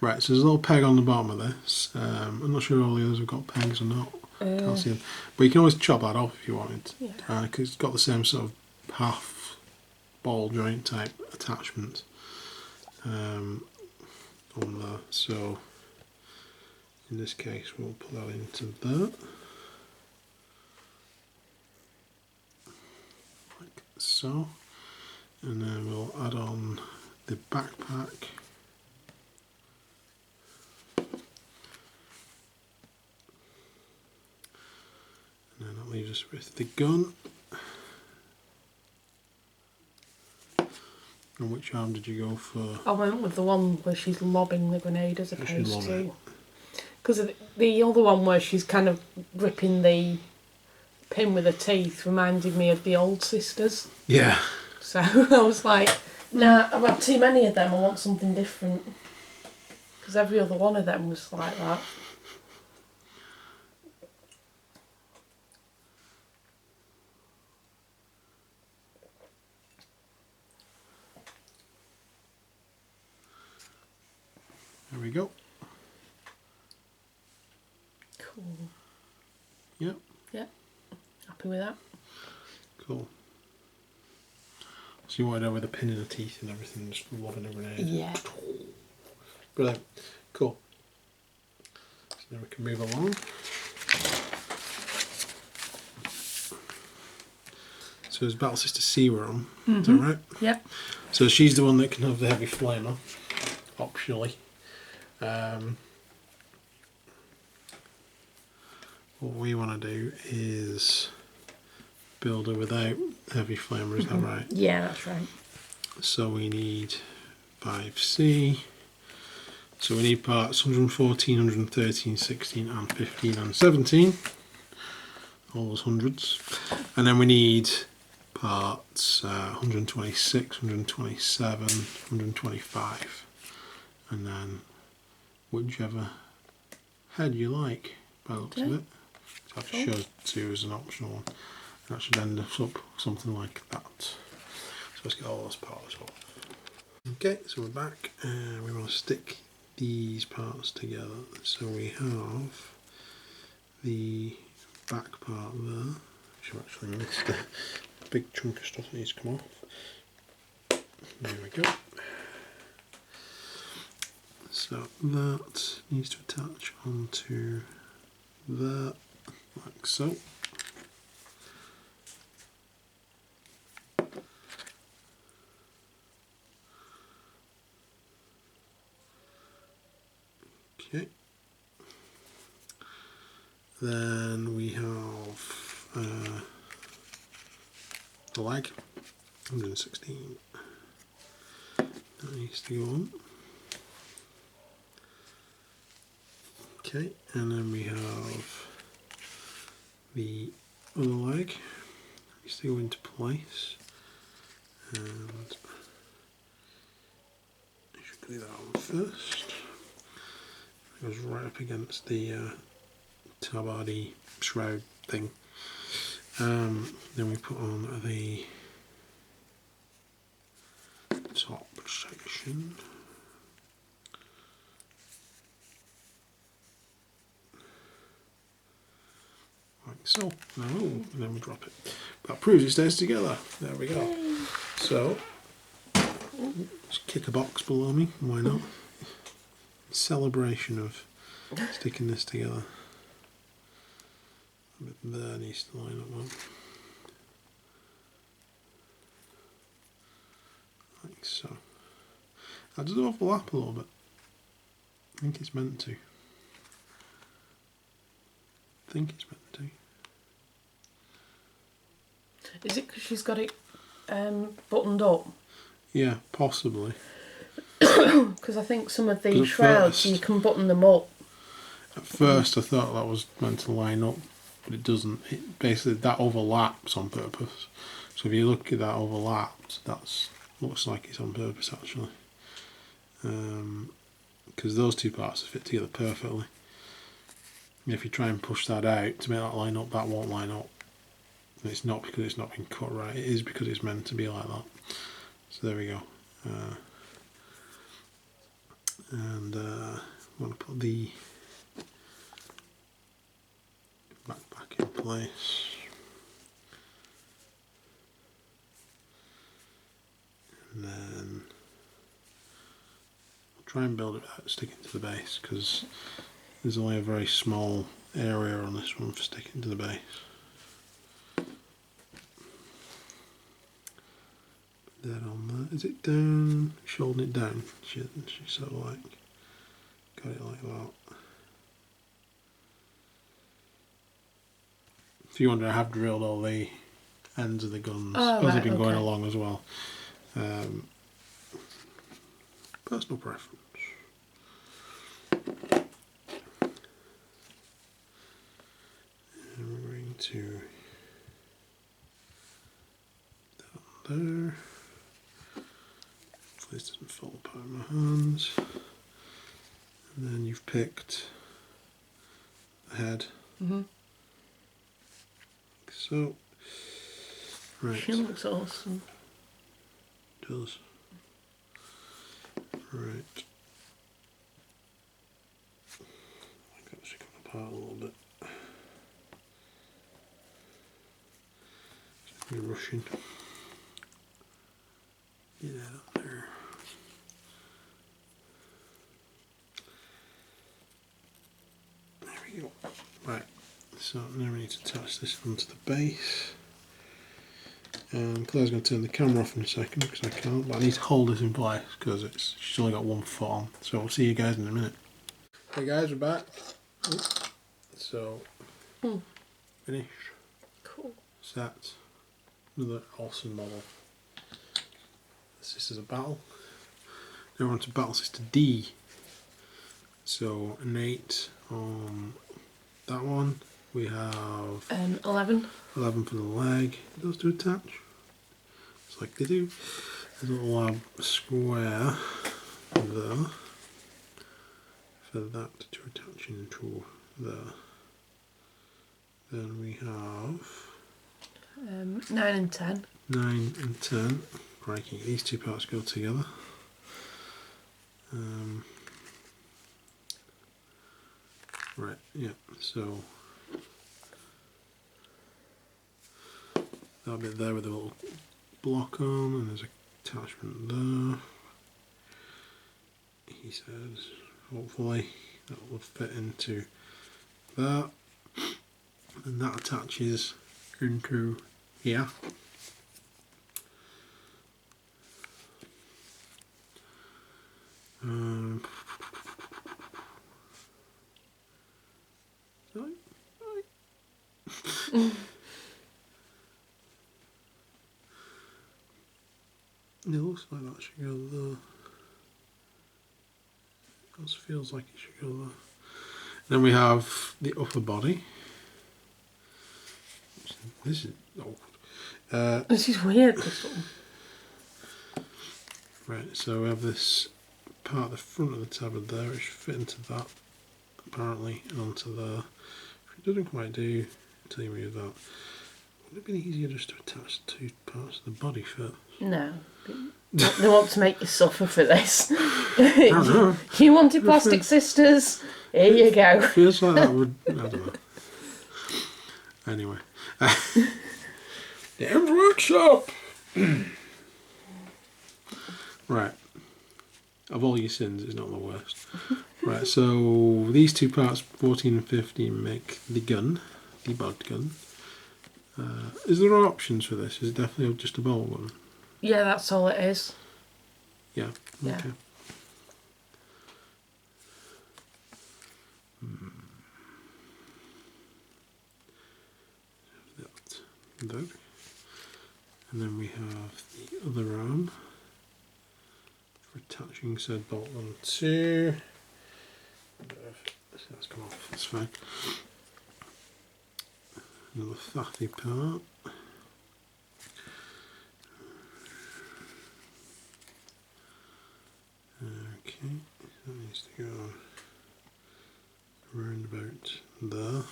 S2: Right, so there's a little peg on the bottom of this. I'm not sure all the others have got pegs or not. Can't see them. But you can always chop that off if you wanted. Yeah. Because it's got the same sort of half ball joint type attachment on there. So in this case we'll put that into there. Like so. And then we'll add on the backpack. And then that leaves us with the gun. And which arm did you go for?
S1: I went with the one where she's lobbing the grenade as opposed to... Because the other one where she's kind of gripping the pin with her teeth reminded me of the old sisters.
S2: Yeah.
S1: So I was like, nah, I've had too many of them, I want something different. Because every other one of them was like that.
S2: There we go.
S1: Cool.
S2: Yep.
S1: Yep. Happy with that?
S2: Cool. So you wanted over the pin in the teeth and everything, just lobbing a grenade.
S1: Yeah.
S2: Brilliant. Cool. So now we can move along. So it's Battle Sister C we're on. Is that right?
S1: Yep.
S2: So she's the one that can have the heavy flamer, optionally. What we want to do is build her without heavy flamer, is that right?
S1: Yeah, that's right.
S2: So we need 5C. So we need parts 114, 113, 16 and 15 and 17. All those hundreds. And then we need parts 126, 127, 125. And then whichever head you like, by the looks of it. So I've shown 2 as an optional one. And that should end up something like that. So let's get all those parts off. Okay, so we're back and we want to stick these parts together. So we have the back part there, which I've actually missed a big chunk of stuff that needs to come off. There we go. So that needs to attach onto there, like so. Okay. Then we have the leg, 116. That needs to go on. Okay, and then we have the other leg. Needs to go into place. And I should do that one first. It goes right up against the tabardy shroud thing. Then we put on the top section. Like so. No, and then we drop it. That proves it stays together. There we go. Yay. So, just kick a box below me. Why not? Celebration of sticking this together. A bit there needs to line up well. Like so. That does overlap a little bit. I think it's meant to.
S1: Is it because she's got it buttoned up?
S2: Yeah, possibly.
S1: Because I think some of the shrouds you can button them up.
S2: At first I thought that was meant to line up, but it doesn't. It basically, that overlaps on purpose. So if you look at that overlapped, that looks like it's on purpose actually. Because those two parts fit together perfectly. And if you try and push that out to make that line up, that won't line up. And it's not because it's not been cut right, it is because it's meant to be like that. So there we go. And I'm going to put the back in place. And then I'll try and build it without sticking to the base, because there's only a very small area on this one for sticking to the base. Put that on there. Is it down? She's holding it down. She's sort of like got it like that. If you wonder, I have drilled all the ends of the guns as they've been going along as well. Personal preference. And we're going to put that on there. Hopefully this doesn't fall apart in my hands. And then you've picked the head.
S1: Mm-hmm.
S2: Like so. Right.
S1: She looks awesome.
S2: Does. Right. I've got to come apart a little bit. You're rushing. Get that up there. There we go. Right, so now we need to attach this onto the base. Claire's going to turn the camera off in a second because I can't, but I need to hold this in place because she's only got one foot on. So I'll see you guys in a minute. Hey guys, we're back. So, finish.
S1: Cool.
S2: Set. Another awesome model. This is a battle. Now we're on to battle sister D. So, innate on that one. We have
S1: 11.
S2: 11 for the leg. Those two attach. It's like they do. There's a little square there for that to attach into there. Then we have
S1: 9 and 10.
S2: 9 and 10. Crikey, these two parts go together. Right, yeah, so that bit there with a little block on, and there's an attachment there. He says, hopefully that will fit into that, and that attaches into here. It looks like that should go there. It just feels like it should go there. Then we have the upper body. This is awkward.
S1: This is weird, Crystal.
S2: Right, so we have this part at the front of the tabard there. It should fit into that, apparently, and onto there. If it doesn't quite do until you move that, would it have been easier just to attach the two parts of the body first?
S1: No. They want to make you suffer for this.
S2: I don't know.
S1: You wanted plastic sisters? Here you go.
S2: Feels like that would... I don't know. Anyway. The M's Workshop! Right. Of all your sins, it's not the worst. Right, so these two parts, 14 and 15, make the gun, the Potg gun. Is there options for this? Is it definitely just a bolt gun?
S1: Yeah, that's all it is.
S2: Yeah,
S1: yeah.
S2: Okay. That. And then we have the other arm for attaching said bolt on to. That's come off, that's fine. Another faffy part. Okay, that needs to go around about there.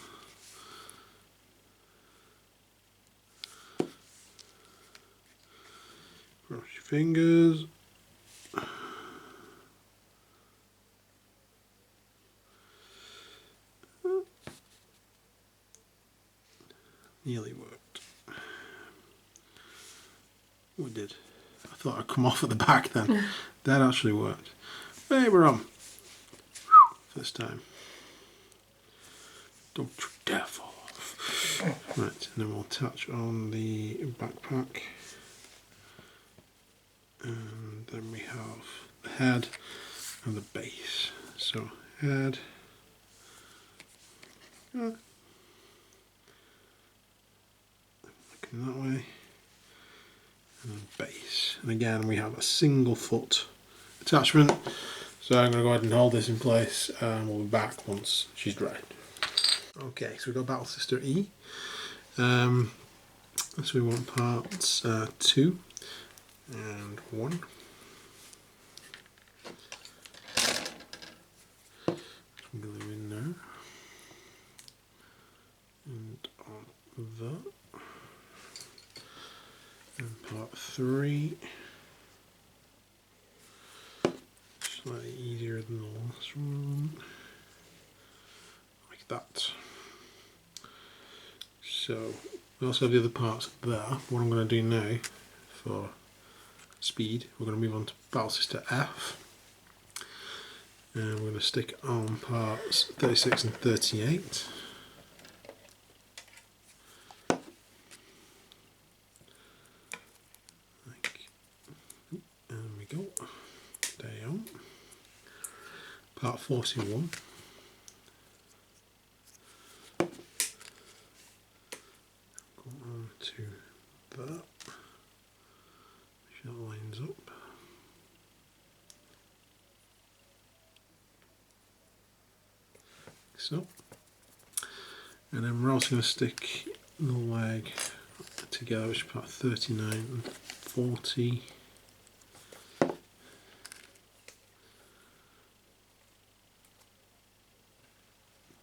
S2: Cross your fingers. Nearly worked. Oh, it did. I thought I'd come off at the back then. That actually worked. Hey, we're on. First time. Don't you dare fall off. Right, and then we'll attach on the backpack. And then we have the head and the base. So, head. Looking that way. And then base. And again, we have a single foot attachment. So I'm going to go ahead and hold this in place and we'll be back once she's dried. Okay, so we've got Battle Sister E. So we want parts 2 and 1. Some glue in there. And on that. And part 3. Slightly easier than the last one. Like that. So We also have the other parts there. What I'm going to do now for speed, we're going to move on to Battle Sister F. And we're going to stick on parts 36 and 38. And we go down. Part 41. Go on to that. Make sure that lines up. So, and then we're also going to stick the leg together, which is part 39 and 40.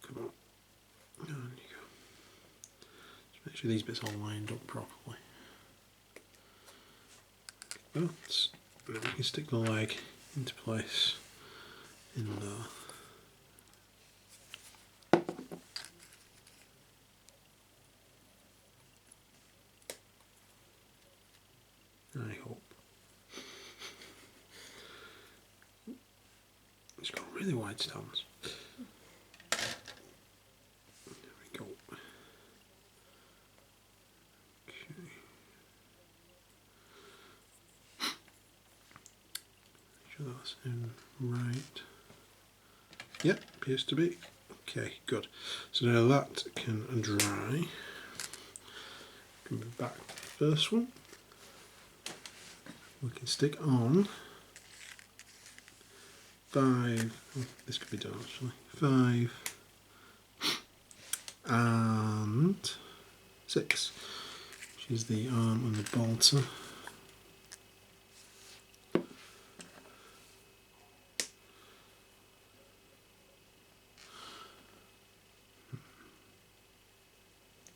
S2: Come on, on you go. Just make sure these bits are lined up properly. But then we can stick the leg into place in there. I hope. It's got really wide stands. There we go. Okay. Make sure that's in right. Yep, appears to be. Okay, good. So now that can dry. Come back to the first one. We can stick on 5, this could be done actually, 5 and 6, which is the arm and the bolter.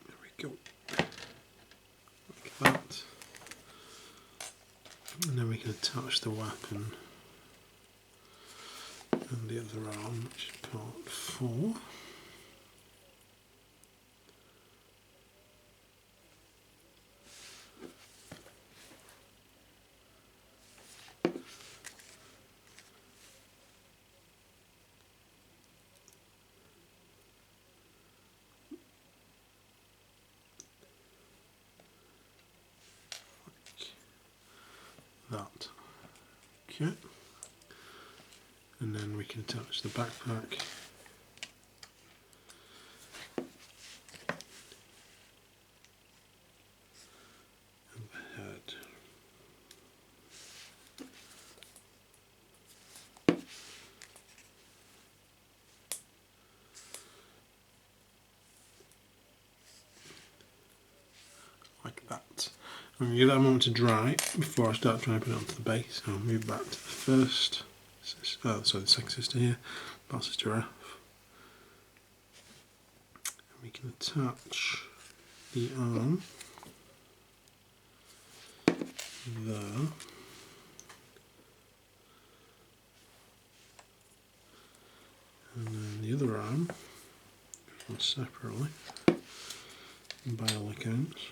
S2: There we go, like that. And then we can attach the weapon and the other arm, which is part 4. That. Okay. And then we can attach the backpack. And the head. Like that. I'm going to give that a moment to dry before I start trying to put it onto the base. I'll move back to the first, the second sister here, Battle Sister F. And we can attach the arm there. And then the other arm goes separately by all accounts.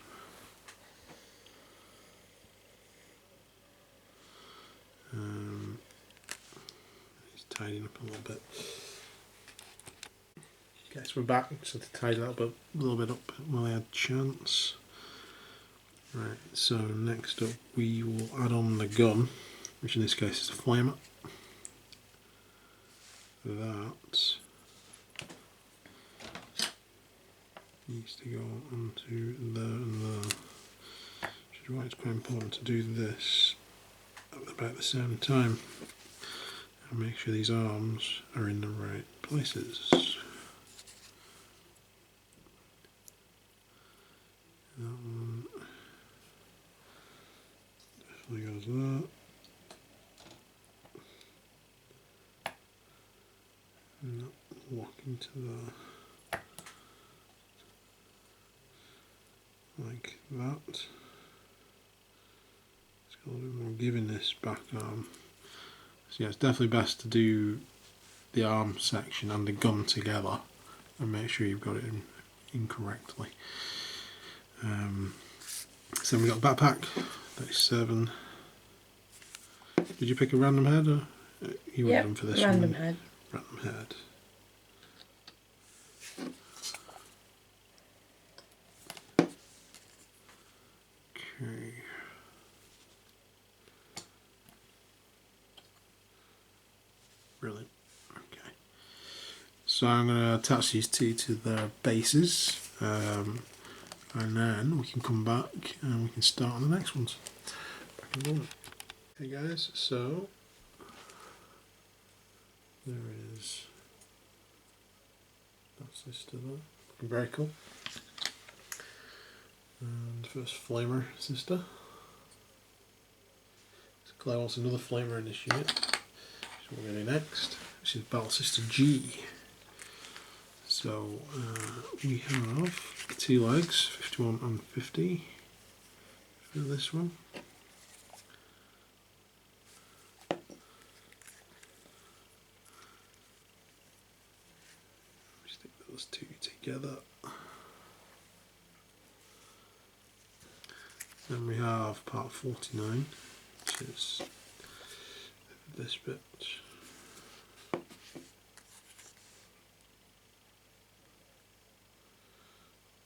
S2: It's tidying up a little bit. Okay, so we're back, so to tidy that a little bit up while I had a chance. Right, so next up we will add on the gun, which in this case is a flamer. That needs to go onto there and there, which is why it's quite important to do this at about the same time and make sure these arms are in the right places. That one definitely goes there. And that will lock into there. Like that. It's got a little bit more give in this back arm. So yeah, it's definitely best to do the arm section and the gun together and make sure you've got it in correctly. So then we got backpack, 37. Did you pick a random head or you were done for this
S1: random
S2: one?
S1: head.
S2: Random head. Okay. Brilliant. Okay. So I'm going to attach these two to their bases, and then we can come back and we can start on the next ones. Okay guys, so there is that sister there, looking very cool. And first flamer sister. So Claire wants another flamer in this unit. So we're going to do next, which is Battle Sister G. So we have 2 legs, 51 and 50 for this one. Stick those 2 together. Then we have part 49, which is this bit.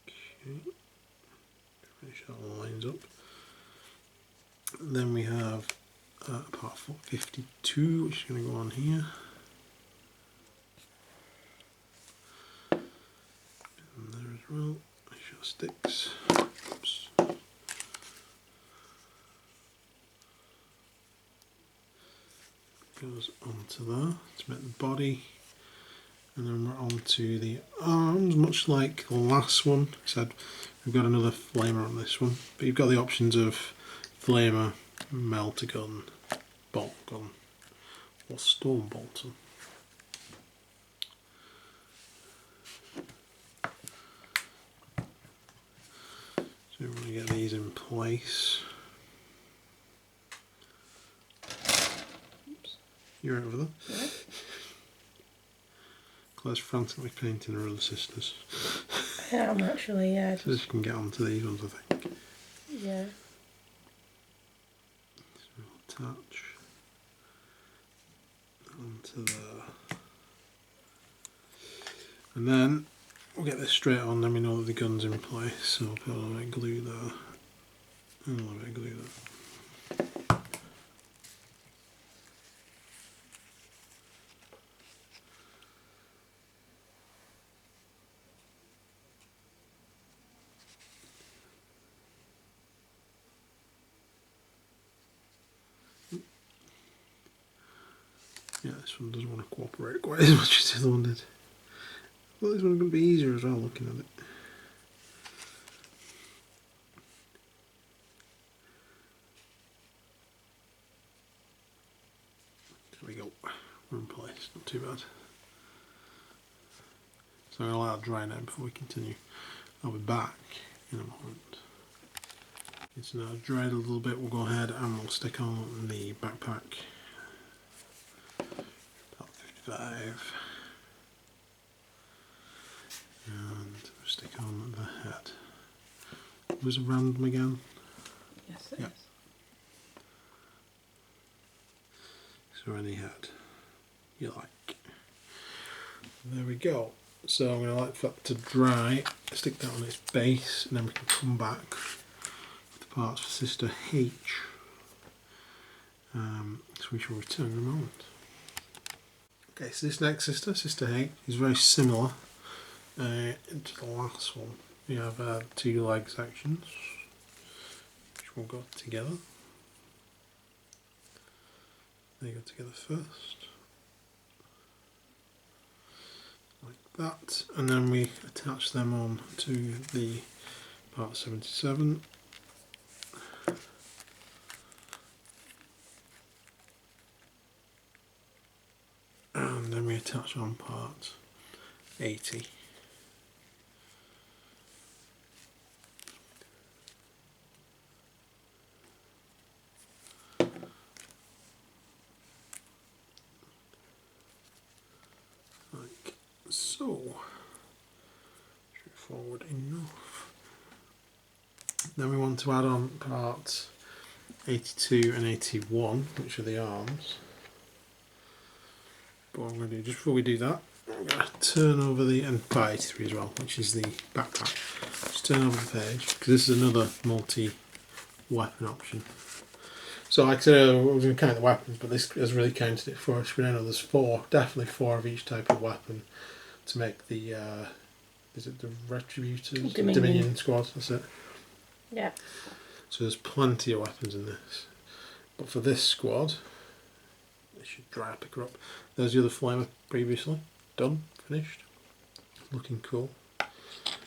S2: Okay, finish how it lines up. And then we have part 52, which is going to go on here. And there as well, make sure it sticks. Oops. Goes onto there to make the body, and then we're on to the arms, much like the last one. I said we've got another flamer on this one, but you've got the options of flamer, melter gun, bolt gun, or storm bolter. So we want to get these in place. Oops. You're over there. Yeah. Claire's frantically painting her other sisters.
S1: Yeah, I'm actually, yeah.
S2: So she can get onto these ones, I think.
S1: Yeah.
S2: So we'll attach onto there. And then we'll get this straight on, then we know that the gun's in place. So I'll put a little bit of glue there. And a little bit of glue there. Yeah, this one doesn't want to cooperate quite as much as the other one did. Well, this one's going to be easier as well, looking at it. There we go. We're in place. Not too bad. So I'm going to allow it dry now before we continue. I'll be back in a moment. It's now dried a little bit. We'll go ahead and we'll stick on the backpack. About 55. And stick on the head. Was it random again?
S1: Yes, it is.
S2: So any head you like. There we go. So I'm going to let that to dry, stick that on its base, and then we can come back with the parts for Sister H. So we shall return in a moment. Okay, so this next sister, Sister H, is very similar to the last one. We have 2 leg sections, which will go together. They go together first, like that, and then we attach them on to the part 77. And then we attach on part 80. Like so. Straightforward enough. Then we want to add on parts 82 and 81, which are the arms. But what I'm going to do, just before we do that, I'm going to turn over the, and part 83 as well, which is the backpack. Just turn over the page, because this is another multi-weapon option. So like I said, I was going to count the weapons, but this has really counted it for us. We know there's definitely four of each type of weapon to make the, is it the Retributors? Dominion squad, that's it.
S1: Yeah. So
S2: there's plenty of weapons in this. But for this squad, they should dry pick her up. There's the other flamer previously. Done, finished. Looking cool.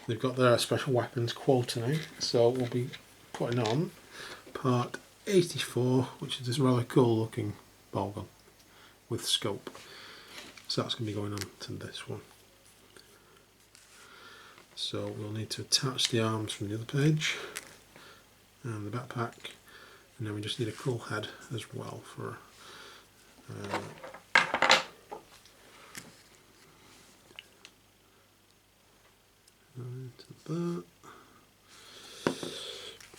S2: They've got their special weapons quota now, so we'll be putting on part 84, which is this rather cool looking ball gun with scope. So that's going to be going on to this one. So we'll need to attach the arms from the other page and the backpack, and then we just need a cool head as well for into that.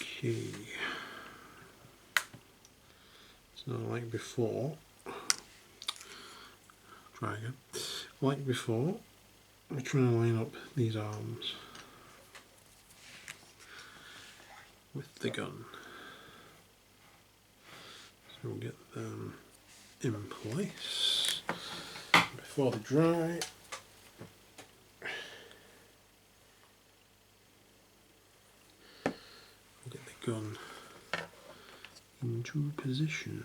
S2: Okay. So like before, try again. Like before, we're trying to line up these arms with the gun. So we'll get them in place before they dry. We'll get the gun into position.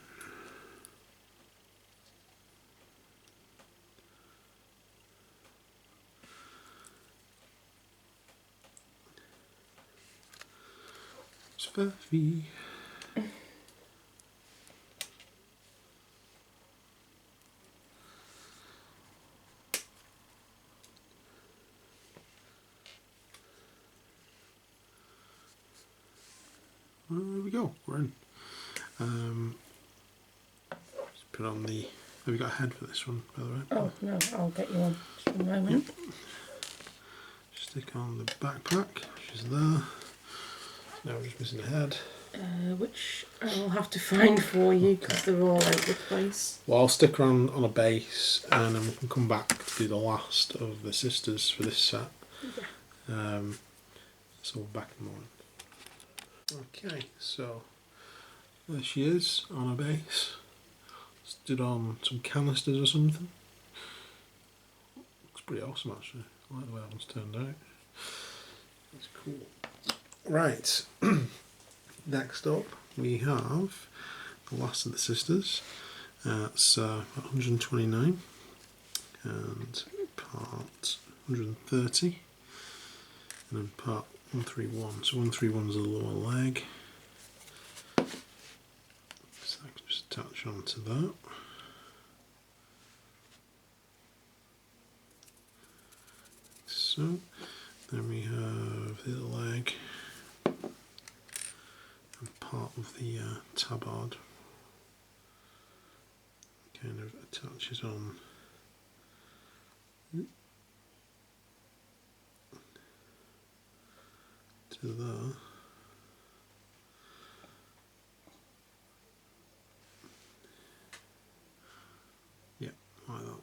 S2: Spuffy. There we go, we're in. Just put on the, have you got a head for this one, by the way?
S1: Oh, no, I'll get you one. Just a moment.
S2: Yep. Stick on the backpack, which is there. Now we're just missing a head.
S1: Which I'll have to find for you because they're all over the place.
S2: Well, I'll stick her on a base and then we can come back to do the last of the sisters for this set. Yeah. So we're back in a moment. Okay, so there she is on a base. Stood on some canisters or something. Looks pretty awesome actually. I like the way that one's turned out. That's cool. Right, next up we have the last of the sisters. It's 129 and part 130 and then part 131. So 131 is the lower leg. So I can just attach onto that. So then we have the other leg and part of the tabard kind of attaches on to there. Yeah, like that.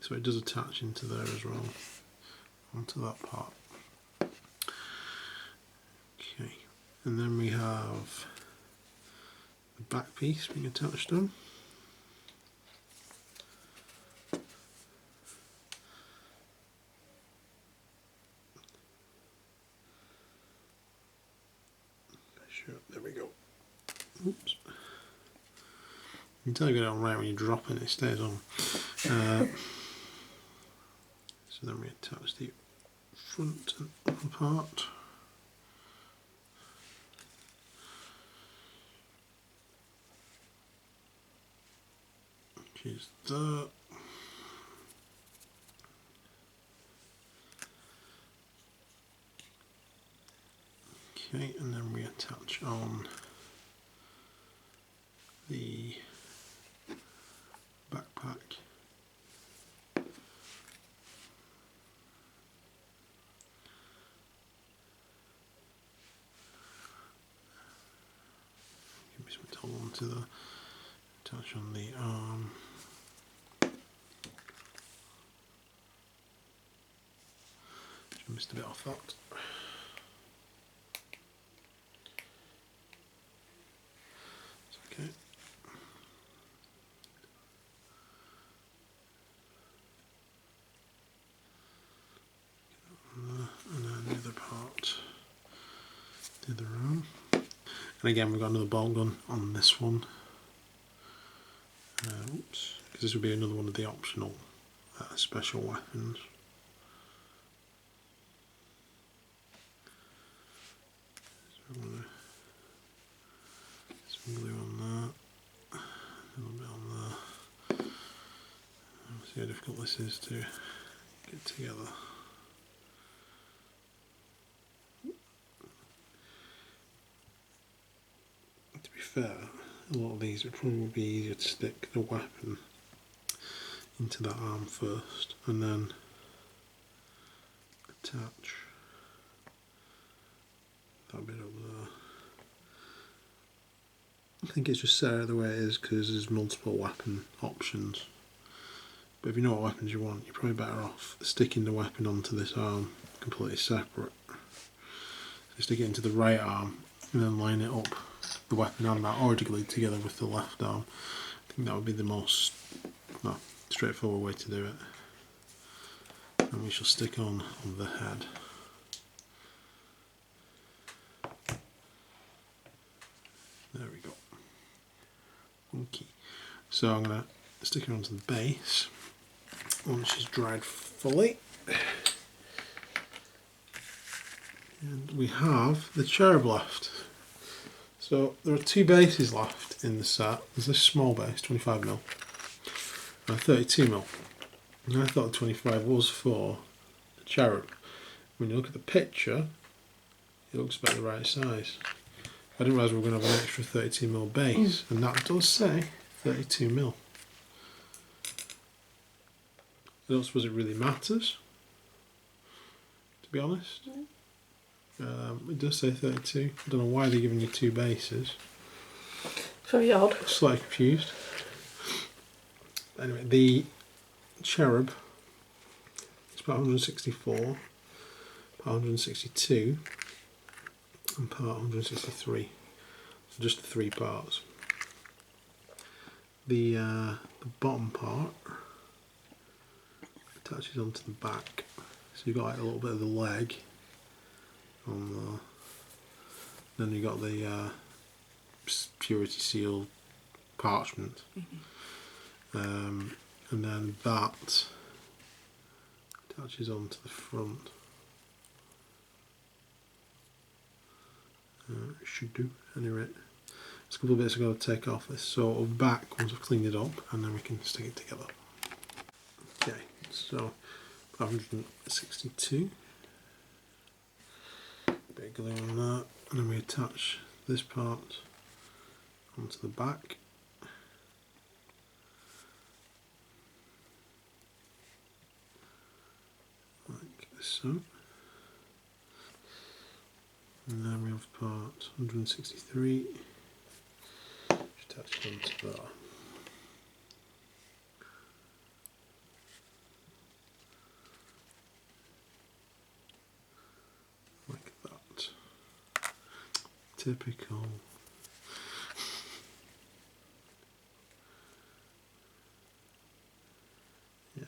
S2: So it does attach into there as well, onto that part. Okay, and then we have the back piece being attached on. Sure, there we go. Oops. You can tell you get it on right when you drop it, it stays on. So then we attach the front and upper part. Which is that. Okay, and then we attach on the backpack. something to hold on to the attach on the arm. Just missed a bit off that. It's okay. And then the other part, the other arm. And again, we've got another bolt gun on this one. Oops, because this would be another one of the optional special weapons. So I'm going to some glue on that, a little bit on there. See how difficult this is to get together. To be fair, a lot of these would probably be easier to stick the weapon into that arm first and then attach that bit up there. I think it's just set out the way it is because there's multiple weapon options. But if you know what weapons you want, you're probably better off sticking the weapon onto this arm completely separate. So stick it into the right arm and then line it up, the weapon and that already glued together with the left arm. I think that would be the most straightforward way to do it. And we shall stick on the head. There we go. Okay. So I'm going to stick it onto the base once it's dried fully. And we have the cherub left. So there are two bases left in the set. There's this small base, 25mm, and 32mm. And I thought the 25 was for the cherub. When you look at the picture, it looks about the right size. I didn't realise we were going to have an extra 32mm base, and that does say 32mm. I don't suppose it really matters, to be honest. It does say 32. I don't know why they're giving you two bases.
S1: Very odd.
S2: Slightly confused. Anyway, the cherub is part 164, part 162, and part 163. So just the three parts. The bottom part attaches onto the back. So you've got like a little bit of the leg on there. Then you've got the purity seal parchment. And then that attaches onto the front. It should do, anyway. There's a couple of bits I've got to take off this sort of back once I've cleaned it up, and then we can stick it together. Okay, so 562. Bit of glue on that, and then we attach this part onto the back. Like so. And then we have part 163, which attaches onto there. Like that. Typical. Yeah.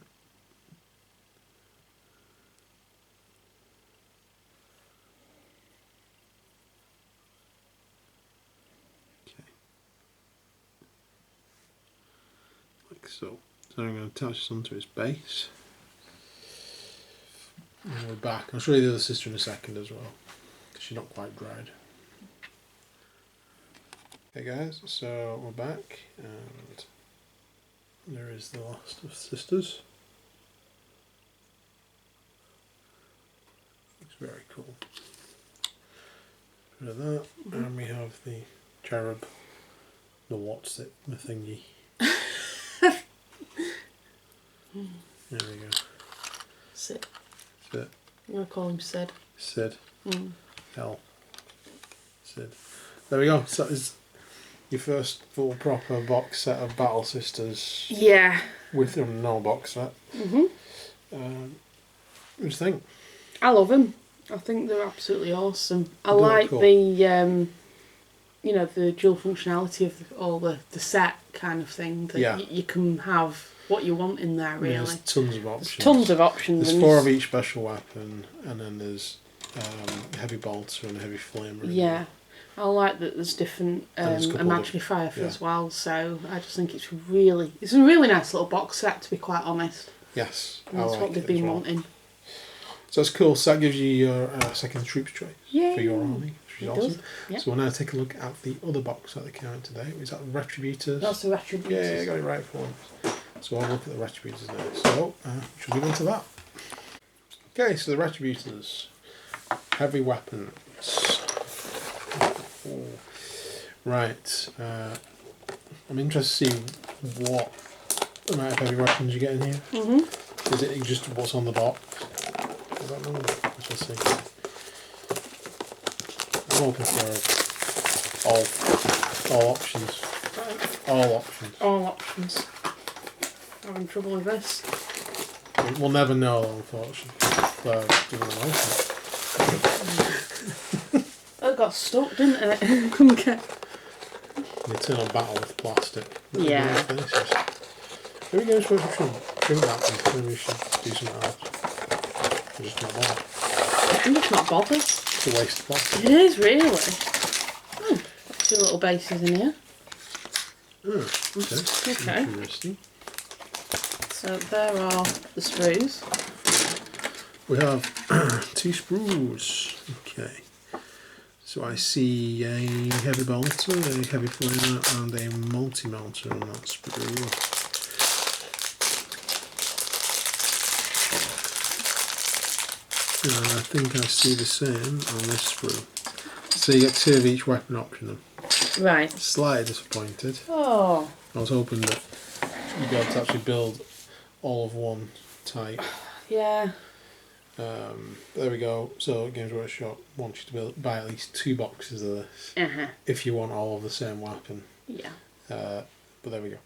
S2: Okay. Like so. So I'm going to attach this onto its base. And we're back. I'll show you the other sister in a second as well, because she's not quite dried. Okay guys, so we're back, and there is the last of sisters. Looks very cool. Bit of that, and we have the cherub, the what's it, the thingy. There we go.
S1: Sid.
S2: Sid.
S1: I'm going to call him Sid.
S2: Sid. Hell. Sid. There we go. So that is your first full proper box set of Battle Sisters.
S1: Yeah.
S2: With them no box set. What do you think?
S1: I love them. I think they're absolutely awesome. I
S2: They're
S1: like
S2: cool.
S1: the the dual functionality of all the set kind of thing. That you can have what you want in there, really.
S2: There's tons of options.
S1: There's tons of options.
S2: There's 4 of each special weapon, and then there's heavy bolter and heavy flamer.
S1: Yeah. I like that there's different imaginary fire as well, so I just think it's a really nice little box set, to be quite honest.
S2: Yes,
S1: and that's what they've been wanting.
S2: So it's cool. So that gives you your second troops choice for your army, which is awesome.
S1: Yep.
S2: So we'll now take a look at the other box that they came out today. Is that Retributors?
S1: That's the Retributors.
S2: Yeah, I got it right for once. So I'll look at the Retributors now. So should we go into that? Okay, so the Retributors, heavy weapons. Oh. Right. I'm interested to see what amount of heavy weapons you get in here. Is it just what's on the box? I don't know. Let's see. I'm hoping for all options. All options.
S1: All options. Having trouble with this.
S2: We'll never know, unfortunately. Well,
S1: It got stuck, didn't it? Couldn't get.
S2: The eternal battle with plastic.
S1: Yeah.
S2: Maybe go for shrink that one. Maybe we should do something else. We're just not bothered.
S1: I'm just not bothered.
S2: It's a waste of plastic.
S1: It is, really. Oh, got 2 little bases in here.
S2: Oh, okay. Interesting.
S1: So there are the sprues.
S2: We have 2 sprues. Okay. So I see a heavy bolter, a heavy flamer, and a multi-mounter on that sprue. And I think I see the same on this sprue. So you get 2 of each weapon option.
S1: Right.
S2: Slightly disappointed.
S1: Oh.
S2: I was hoping that you'd be able to actually build all of one type.
S1: Yeah.
S2: There we go. So Games Workshop wants you to buy at least 2 boxes of this if you want all of the same weapon.
S1: Yeah.
S2: But there we go.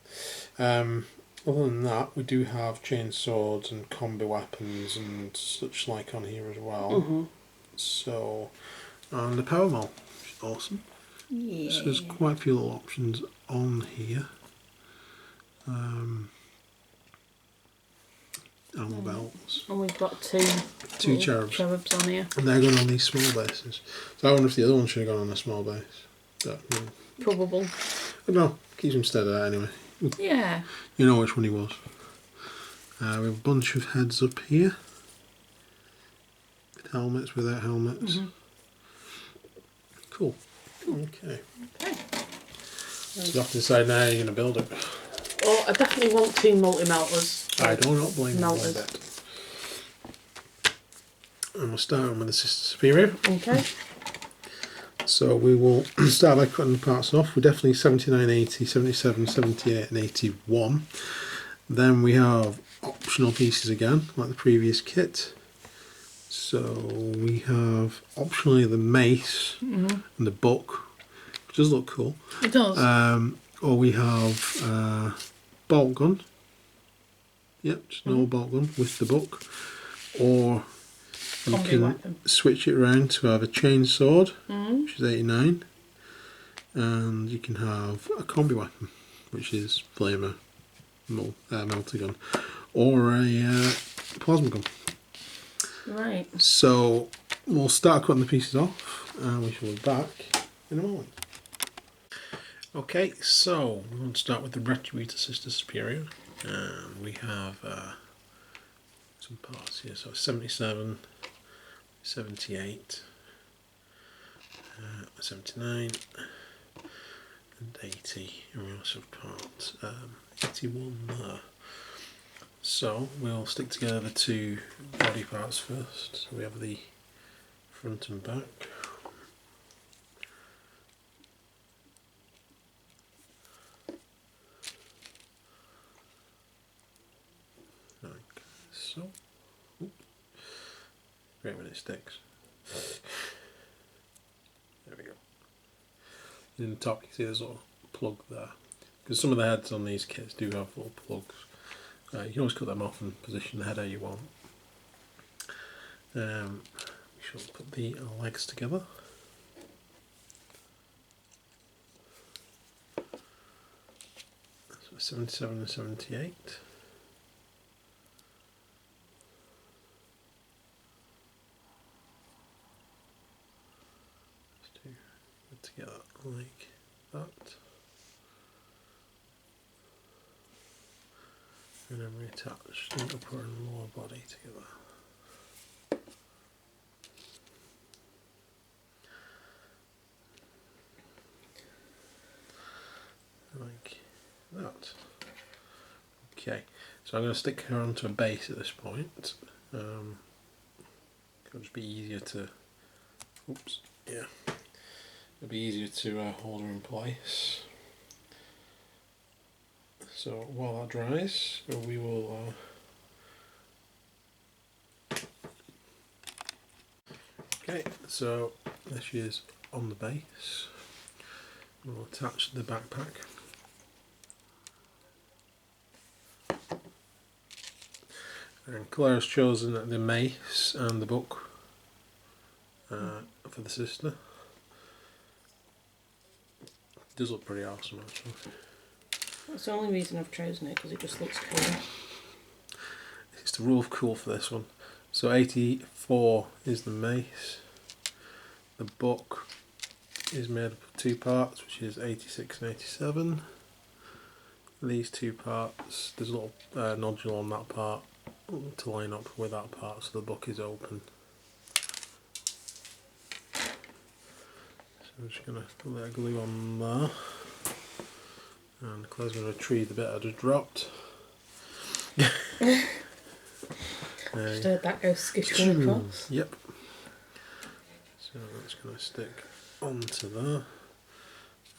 S2: Other than that, we do have chain swords and combi weapons and such like on here as well. So, and the power maul, which is awesome.
S1: Yeah.
S2: So there's quite a few little options on here. Armor belts.
S1: And we've got
S2: 2 cherubs
S1: on here.
S2: and they're going on these small bases. So I wonder if the other one should have gone on a small base. But,
S1: Probable.
S2: I don't know. Keeps him steady anyway.
S1: Yeah.
S2: You know which one he was. We have a bunch of heads up here. With helmets, without helmets. Cool. Okay. So you have to decide now how you're going to build it.
S1: Oh, I definitely want 2 multi-melters.
S2: I do not blame you one
S1: Melters.
S2: bit. And we'll start with the Sister Superior.
S1: Okay.
S2: So we will start by cutting the parts off. We're definitely 79, 80, 77, 78 and 81. Then we have optional pieces again, like the previous kit. So we have optionally the mace and the book, which does look cool.
S1: It does.
S2: Or we have bolt gun. Yep, just an old bolt gun with the book. Or you can switch it around to have a chain sword, which is 89, and you can have a combi weapon, which is flamer, melter gun, or a plasma gun.
S1: Right.
S2: So we'll start cutting the pieces off, and we shall be back in a moment. Okay, so we're going to start with the Retributor Sister Superior, and we have some parts here. So 77. 78, 79 and 80, and we also have parts 81 there. So we'll stick together the 2 body parts first. So we have the front and back. Like so. Great when it sticks. There we go. In the top you can see there's little plug there. Because some of the heads on these kits do have little plugs. You can always cut them off and position the head how you want. We shall put the legs together. So 77 and 78. Let's do it together like that. And then reattach the upper and lower body together. Like that. Okay, so I'm going to stick her onto a base at this point. It'll just be easier to. Oops. Yeah. It'll be easier to hold her in place. So while that dries, we will. Okay, so there she is on the base. We'll attach the backpack. And Claire's chosen the mace and the book for the sister. It does look pretty awesome actually.
S1: That's the only reason I've chosen it, because it just looks cool.
S2: It's the rule of cool for this one. So 84 is the mace. The book is made up of 2 parts, which is 86 and 87. These 2 parts, there's a little nodule on that part to line up with that part, so the book is open. So I'm just going to put that glue on there. And Claire's going to retrieve the bit I just dropped.
S1: Just heard that go skittering across.
S2: Yep. So that's going to stick onto there.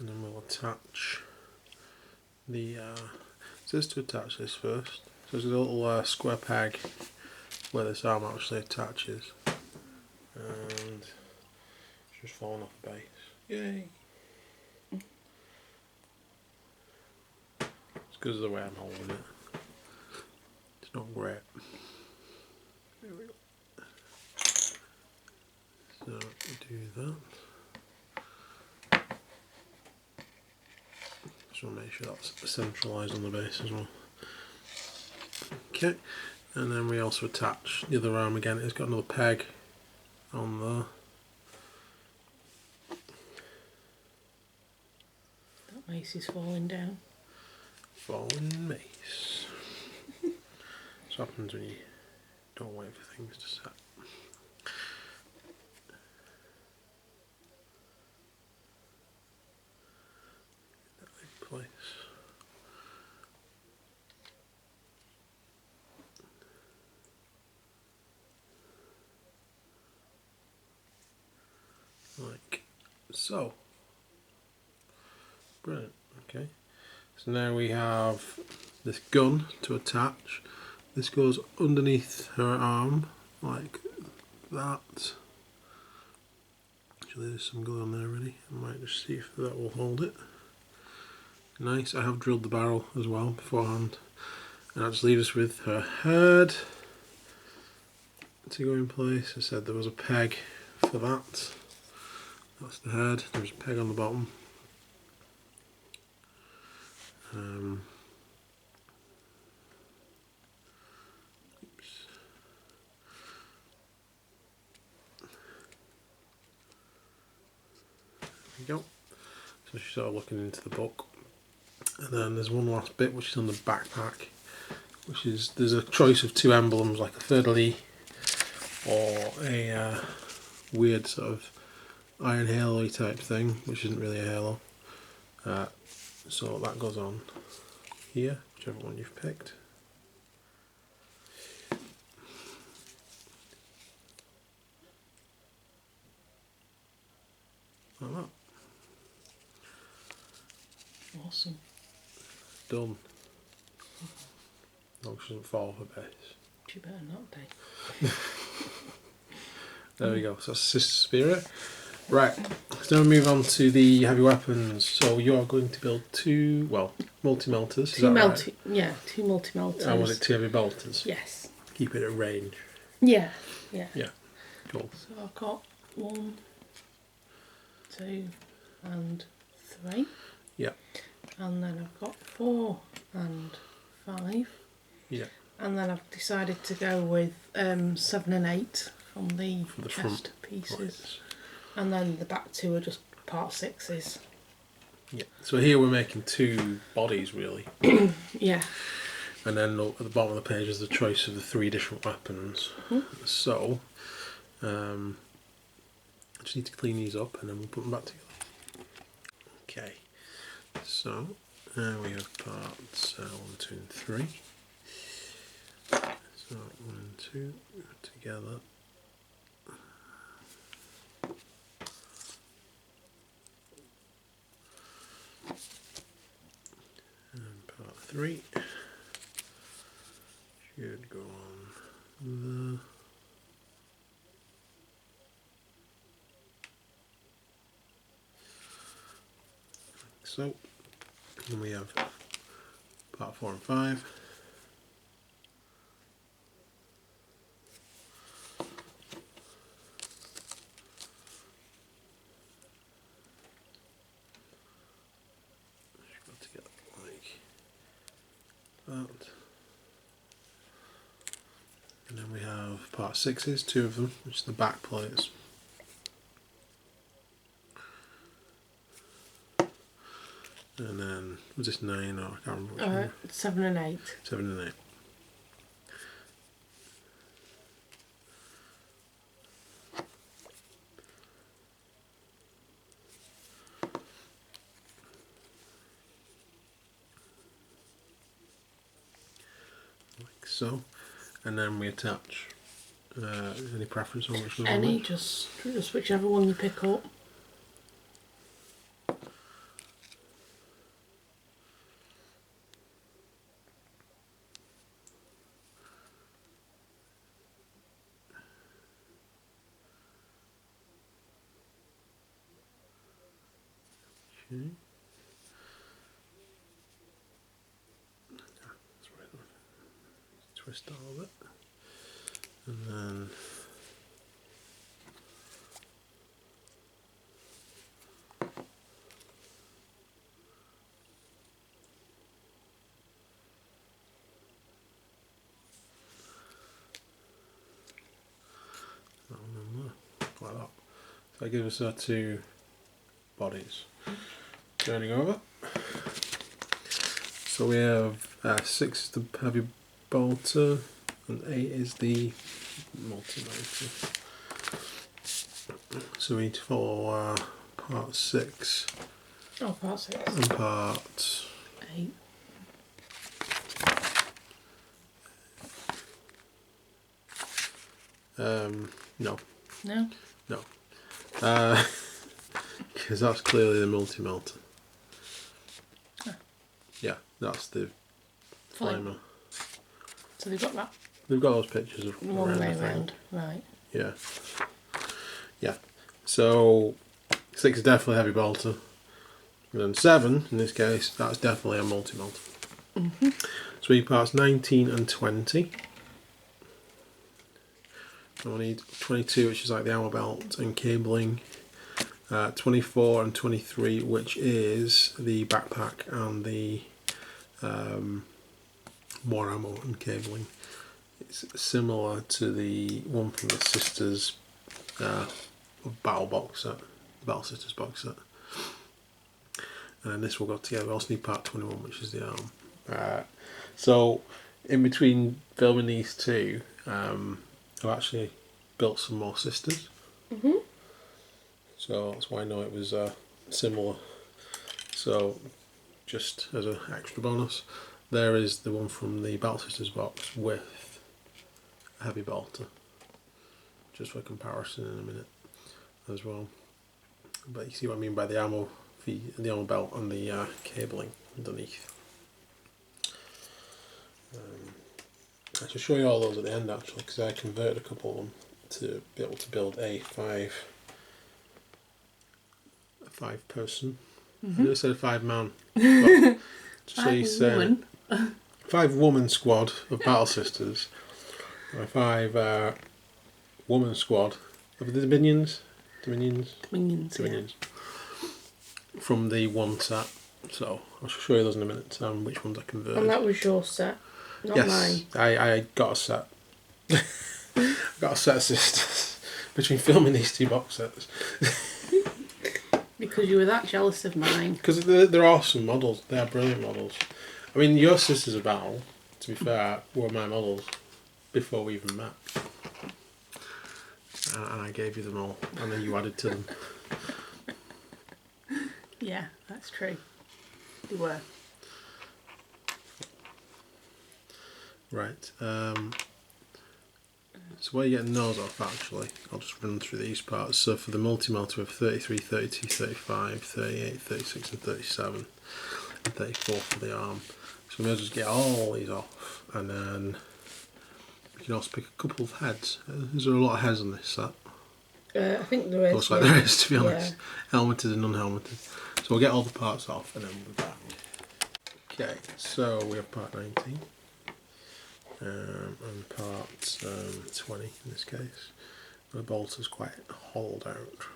S2: And then we'll attach the. So just to attach this first. So there's a little square peg where this arm actually attaches, and it's just falling off the base. Yay! It's because of the way I'm holding it. It's not great. There we go. So do that. Just want to make sure that's centralised on the base as well. Okay, and then we also attach the other arm again. It's got another peg on there.
S1: That mace is falling down.
S2: Falling mace. That's what happens when you don't wait for things to set. Get that in place. Like so. Brilliant. Okay. So now we have this gun to attach. This goes underneath her arm like that. Actually, there's some glue on there already. I might just see if that will hold it. Nice. I have drilled the barrel as well beforehand. And that just leaves us with her head to go in place. I said there was a peg for that. That's the head. There's a peg on the bottom. Oops. There we go. So she's sort of looking into the book. And then there's one last bit which is on the backpack, which is there's a choice of 2 emblems, like a fleur-de-lis or a weird sort of iron halo type thing, which isn't really a halo. So that goes on here, whichever one you've picked. Like that.
S1: Awesome.
S2: Done. As long as she doesn't fall off her base.
S1: She better not be.
S2: There we go. So that's Sister Spirit. Right, so now we move on to the heavy weapons. So you are going to build two, well, multi-melters, is that right?
S1: Yeah, two multi-melters.
S2: And was it two heavy bolters?
S1: Yes.
S2: Keep it at range.
S1: Yeah.
S2: Yeah, cool.
S1: So I've got 1, 2 and 3.
S2: Yeah.
S1: And then I've got 4 and 5.
S2: Yeah.
S1: And then I've decided to go with 7 and 8 from the chest pieces.
S2: Right.
S1: And then the back two are just part 6s.
S2: Yeah. So here we're making two bodies really.
S1: Yeah.
S2: And then at the bottom of the page is the choice of the 3 different weapons. So I just need to clean these up and then we'll put them back together. Okay. So we have parts 1, 2 and 3. So 1 and 2 together. And part 3 should go on there. So then we have part 4 and 5. Together like that. And then we have part 6s, 2 of them, which are the back plates. And then, was this 9 or I can't remember which one?
S1: 7 and 8.
S2: 7 and 8. Like so. And then we attach any preference on which one?
S1: Any, just whichever one you pick up.
S2: Okay. Twist all of it. And then like that. So that gives us our 2 bodies. Turning over. So we have 6 is the heavy bolter and 8 is the multi-bolter. So we need to follow our part 6.
S1: Oh, part 6.
S2: And part
S1: 8.
S2: No.
S1: No?
S2: No. Because that's clearly the multi-melter.
S1: Ah.
S2: Yeah, that's the flamer.
S1: So they've got that?
S2: They've got those pictures of
S1: one way around, right.
S2: Yeah. Yeah. So 6 is definitely a heavy bolter. And then 7, in this case, that's definitely a multi-melter. So we parts 19 and 20. And we need 22, which is like the armor belt and cabling. 24 and 23, which is the backpack and the more ammo and cabling. It's similar to the one from the Sisters Battle Sisters box set. And this will go together. We also need part 21, which is the arm. So in between filming these two, I've actually built some more Sisters. So that's why I know it was similar. So just as an extra bonus, there is the one from the Battle Sisters box with a heavy bolter, just for comparison in a minute as well. But you see what I mean by the ammo belt and the cabling underneath. I shall show you all those at the end actually, because I converted a couple of them to be able to build a 5 5-person. I just said 5-man. Just so you say 5-woman squad of Battle Sisters. Or a 5-woman squad of the Dominions.
S1: Dominions. Yeah.
S2: From the one set. So I'll show you those in a minute. Which ones I converted.
S1: And that was your set, not mine.
S2: I got a set. I got a set of sisters between filming these 2 box sets.
S1: Because you were that jealous of mine.
S2: Because they're awesome models. They are brilliant models. I mean, your Sisters of Battle, to be fair, were my models before we even met. And I gave you them all, and then you added to them.
S1: Yeah, that's true. They were.
S2: Right. So where you're getting those off, actually, I'll just run through these parts. So for the multi-melter, we have 33, 32, 35, 38, 36 and 37, and 34 for the arm. So we may as well just get all these off, and then we can also pick a couple of heads. Is there a lot of heads on this set?
S1: I think there is.
S2: Looks like there is, to be honest. Helmeted and unhelmeted. So we'll get all the parts off and then we'll be back. Okay, so we have part 19 and part 20 in this case. The bolt is quite hollowed out.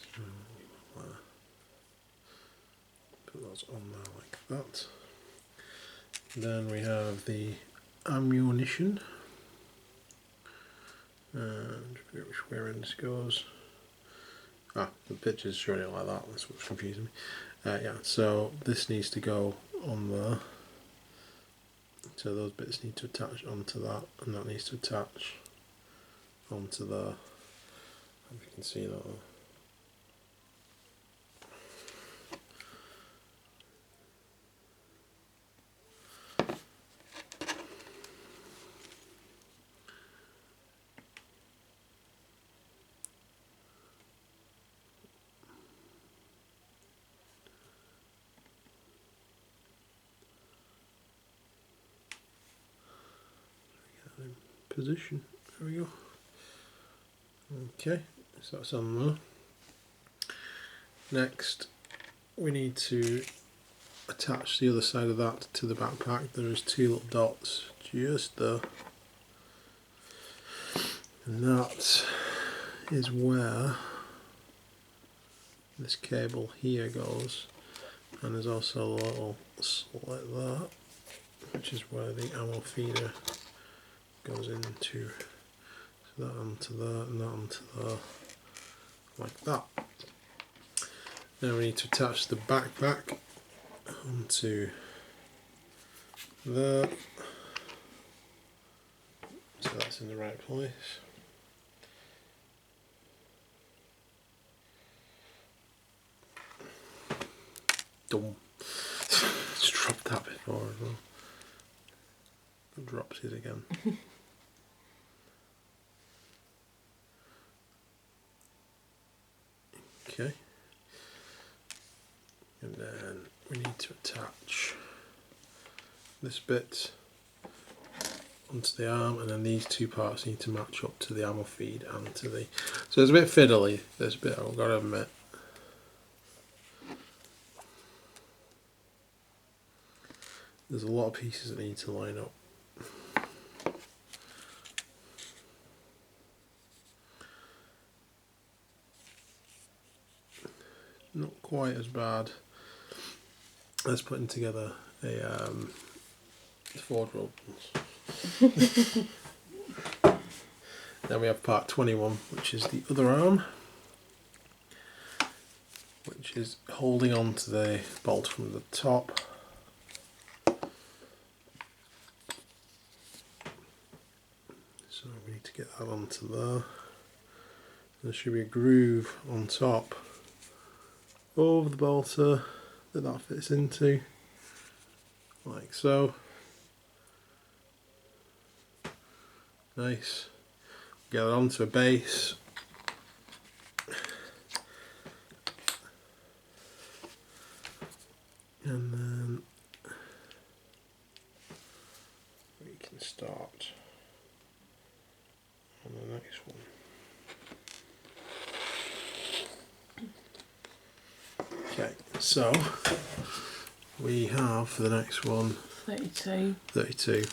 S2: So put those on there like that. Then we have the ammunition. And forget which way around this goes. The picture's showing it like that, that's what's confusing me. Yeah, so this needs to go on there. So those bits need to attach onto that, and that needs to attach onto there. Hope you can see that. Position. There we go. Okay, so that's on there. Next, we need to attach the other side of that to the backpack. There is 2 little dots just there, and that is where this cable here goes. And there's also a little slit there, which is where the ammo feeder goes into. So that onto there and that onto there, like that. Now we need to attach the backpack onto there, so that's in the right place. Dumb. Just dropped that before as well. Drops it again. Okay, and then we need to attach this bit onto the arm, and then these 2 parts need to match up to the ammo feed and to the. So it's a bit fiddly, this bit, I've got to admit. There's a lot of pieces that need to line up. Not quite as bad as putting together a Ford road. Then we have part 21, which is the other arm, which is holding on to the bolt from the top. So we need to get that onto there. There should be a groove on top over the bolter that fits into, like so. Nice. Get it onto a base. And then we can start on the next one. So we have for the next one
S1: 32,
S2: 32,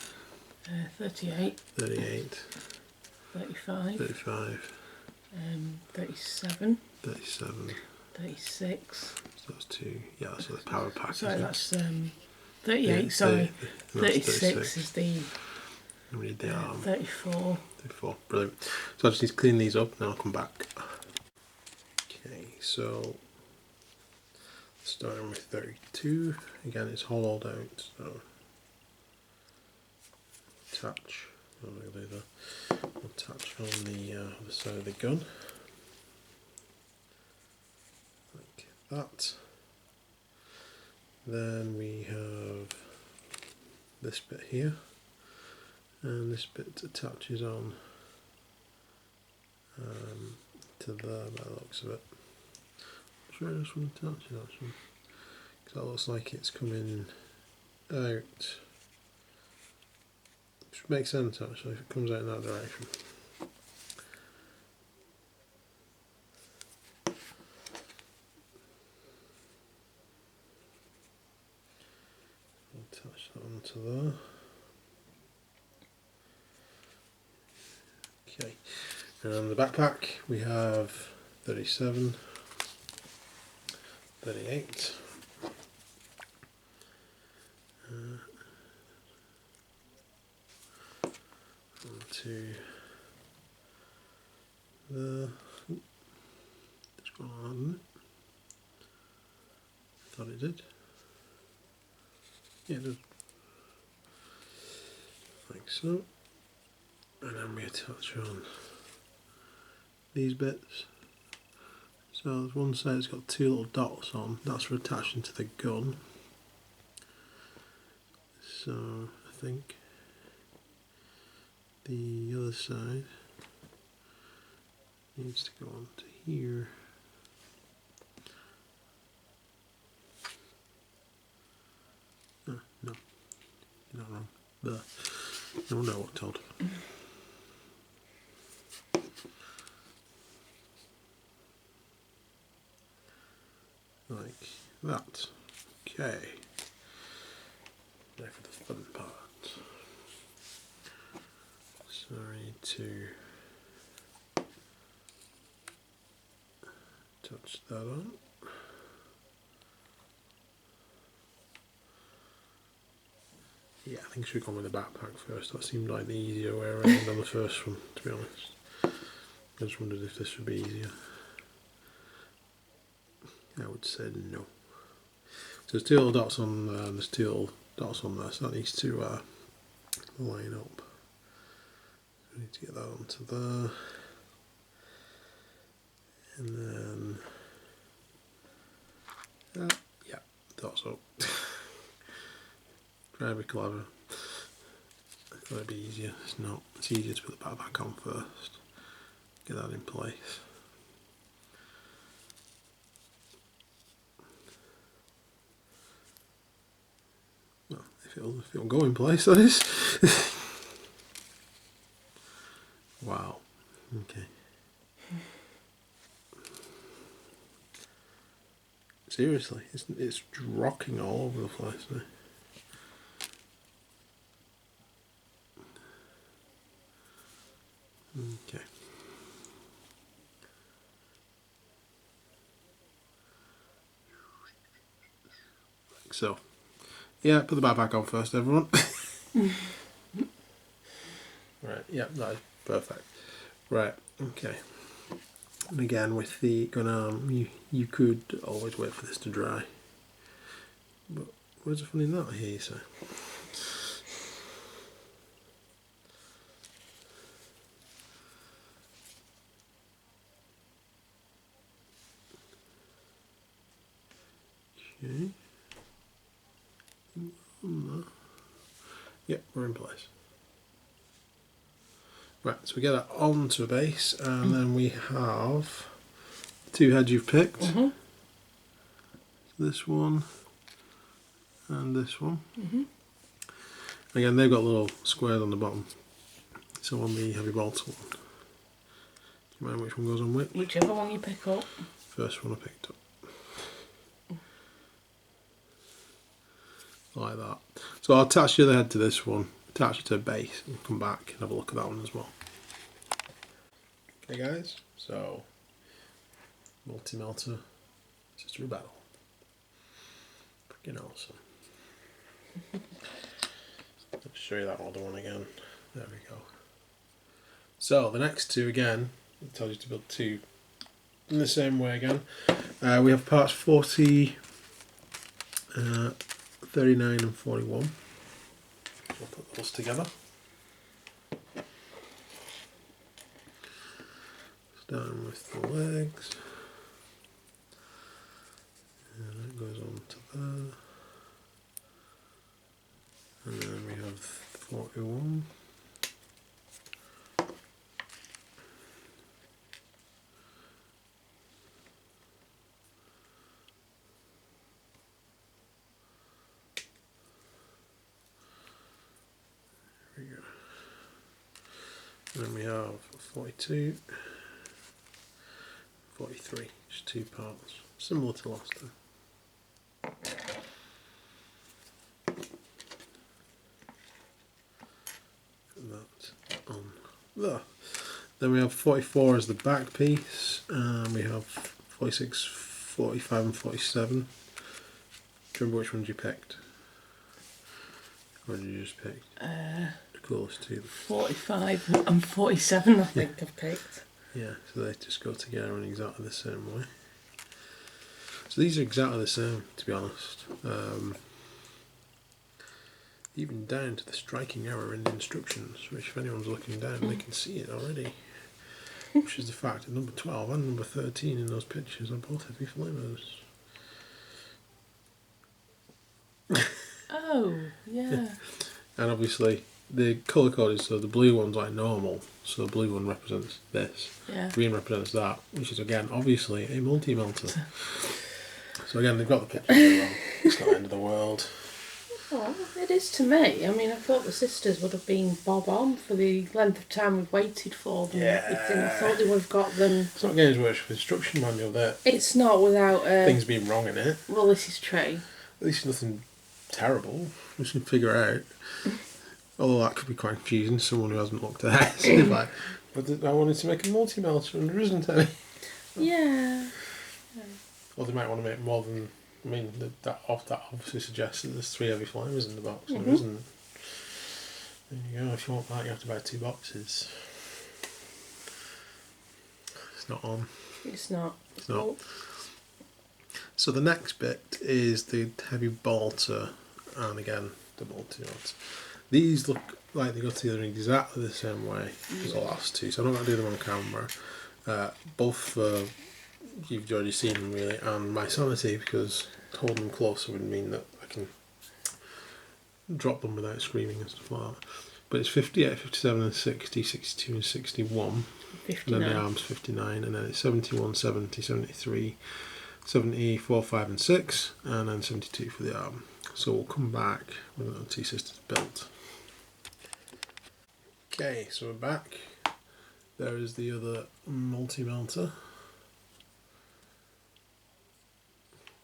S1: 38,
S2: 38,
S1: 35,
S2: 35,
S1: 37,
S2: 37.
S1: 36.
S2: So that's two. Yeah, that's the power pack.
S1: Sorry, that's 38.
S2: Yeah,
S1: sorry,
S2: 36
S1: is the
S2: we need the arm.
S1: 34.
S2: 34. Brilliant. So I just need to clean these up, and then I'll come back. Okay, so starting with 32. Again, it's hollowed out. So attach. Attach on the other side of the gun, like that. Then we have this bit here, and this bit attaches on to there by the looks of it. I'll try this one attaching actually, because that looks like it's coming out. Which makes sense actually if it comes out in that direction. Attach that onto there. Okay, and the backpack we have 37, 38. Onto the. It's gone on, hasn't it? Thought it did. Yeah, it did. Like so. And then we attach on these bits. So there's one side that's got two little dots on, that's for attaching to the gun. So I think the other side needs to go on to here. Oh, no, you're not wrong. There. No, no, Todd. Like that. Okay. Now for the fun part. So I need to touch that on. Yeah, I think I should go with the backpack first. That seemed like the easier way around on the first one, to be honest. I just wondered if this would be easier. I would say no. So there's two little dots on there, and there's two little dots on there, so that needs to line up. I need to get that onto there. And then, yeah, dots up. Try to be clever. I thought it'd be easier. It's not. It's easier to put the backpack on first. Get that in place. Well, if it'll go in place, that is. Wow. Okay. Seriously, it's rocking all over the place now. Okay. Like so. Yeah, put the backpack on first, everyone. Right, yeah, that is perfect. Right, okay. And again, with the gun arm, you could always wait for this to dry. But where's the fun in that, I hear you say? Okay. Yep, we're in place. Right, so we get that onto a base, and then we have two heads you've picked. This one and this one. Again, they've got little squares on the bottom. So on the heavy bolter one. Do you mind which one goes on which?
S1: Whichever one you pick up.
S2: First one I picked up. So I'll attach the other head to this one, attach it to a base, and come back and have a look at that one as well. Okay guys, so multi-melter sister battle. Freaking awesome. Let's show you that other one again. There we go. So the next two again, it tells you to build two in the same way again. We have parts 40, 39 and 41. We'll put those together. Starting with the legs. And that goes on to there. And then we have 41. There we go. And then we have 42, 43, just two parts, similar to last time. That on there. Then we have 44 as the back piece, and we have 46, 45 and 47. Do you remember which ones you picked? Or did you just pick the coolest two?
S1: 45 and 47 I think I've picked.
S2: Yeah, so they just go together in exactly the same way. So these are exactly the same, to be honest. Even down to the striking error in the instructions, which if anyone's looking down they can see it already. Which is the fact that number 12 and number 13 in those pictures are both heavy flamers.
S1: Oh, yeah.
S2: And obviously the colour code is, so the blue one's like normal, so the blue one represents this, green represents that, which is again obviously a multi-melter. So again they've got the picture really wrong. It's not the end of the world.
S1: Oh, it is to me. I mean, I thought the sisters would have been bob on for the length of time we've waited for them.
S2: Yeah.
S1: And everything. I thought they would have got them.
S2: It's not Games Workshop instruction manual there.
S1: It's not without
S2: things being wrong in it.
S1: Well, this is true.
S2: At least nothing terrible. We can figure out. Although that could be quite confusing to someone who hasn't looked at it. Like, but I wanted to make a multi-melter and there isn't any.
S1: Yeah.
S2: Or they might want to make more than. I mean, that obviously suggests that there's 3 heavy flamers in the box, and there isn't. There you go, if you want that, you have to buy 2 boxes. It's not on.
S1: It's not.
S2: It's not. So the next bit is the heavy bolter, and again, the multi-melter. These look like they go together in exactly the same way as the last two, so I'm not going to do them on camera. Both you've already seen them really, and my sanity, because holding them closer would mean that I can drop them without screaming and stuff like that. But it's 58, 57 and 60, 62 and 61,
S1: 59.
S2: And then the arms 59, and then it's 71, 70, 73, 70, 4, 5 and 6, and then 72 for the arm. So we'll come back with the two sisters built. Okay, so we're back. There is the other multi-melter.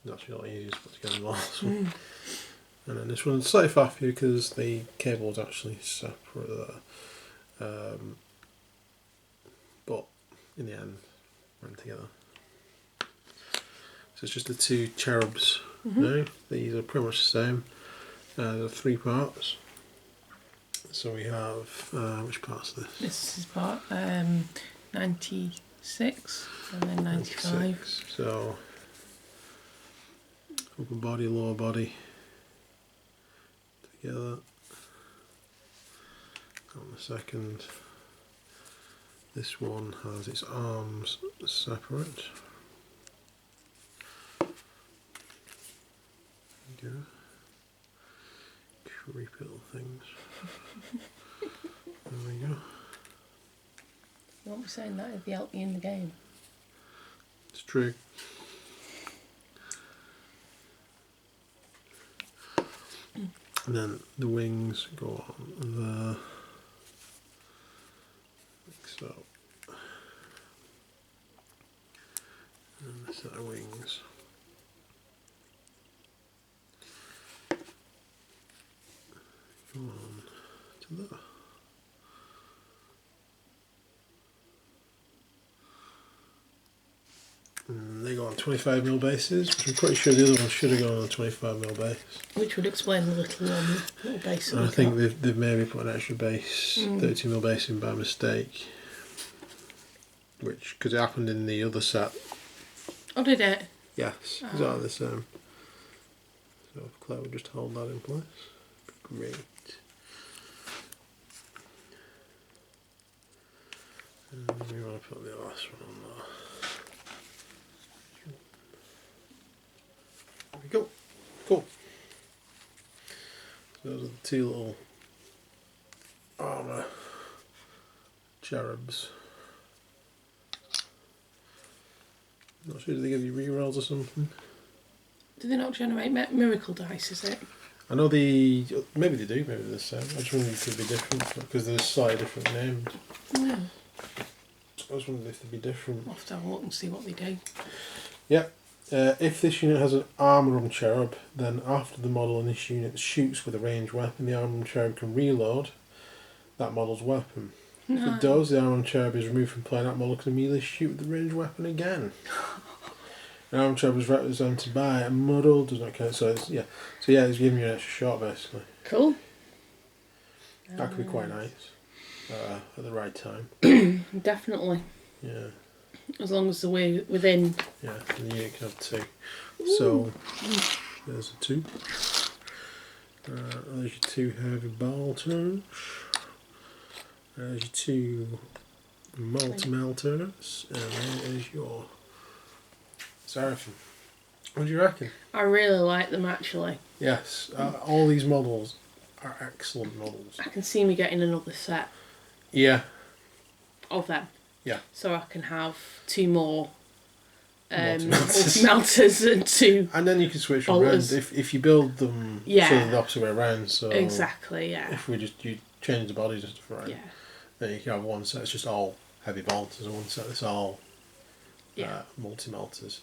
S2: It's actually a lot easier to put together than the last one. And then this one's slightly faffier because the cable is actually separate there. But in the end, went together. So it's just the 2 cherubs now. These are pretty much the same. There are 3 parts. So we have, which part's this?
S1: This is part 96 and then 95.
S2: 96. So upper body, lower body together. On the second, this one has its arms separate. There you go. Creepy little things. There we go.
S1: You won't be saying that if you help me in the game.
S2: It's true. And then the wings go on there, like so. And a set of wings. on to that. And they go on 25mm bases, which I'm pretty sure the other one should have gone on a 25mm base.
S1: Which would explain the little base.
S2: And I think they've maybe put an extra base, 32mm base in by mistake. Which, because it happened in the other set.
S1: Oh, did it?
S2: Yes, exactly the same. So if Claire would just hold that in place. Great. And we want to put the last one on there. There we go. Cool. So those are the two little armour cherubs. Not sure, do they give you rerolls or something?
S1: Do they not generate miracle dice, is it?
S2: I know maybe they do, maybe they're the same. I just wondered if it could be different, because there's slightly different names.
S1: Yeah.
S2: I was wondering if they'd be different.
S1: I'll have to have a look and see what they do.
S2: Yep. If this unit has an armour cherub, then after the model in this unit shoots with a ranged weapon, the armour cherub can reload that model's weapon.
S1: No.
S2: If it does, the armour cherub is removed from play, and that model can immediately shoot with the ranged weapon again. An armour cherub is represented by a model, does not count, so it's, it's giving you an extra shot basically.
S1: Cool.
S2: That could be quite nice at the right time.
S1: Definitely.
S2: Yeah.
S1: As long as we're within.
S2: Yeah, and the unit can have two. So, there's a two. There's your two heavy bolters. There's your two multi-melters. And then there's your Seraphim. What do you reckon?
S1: I really like them actually.
S2: Yes, all these models are excellent models.
S1: I can see me getting another set.
S2: Yeah.
S1: Of them.
S2: Yeah.
S1: So I can have two more multi-melters and two.
S2: And then you can switch them around if you build them sort of the opposite way around. So
S1: exactly, yeah.
S2: If you change the bodies and stuff around, then you can have one set that's just all heavy bolters and one set that's all multi-melters.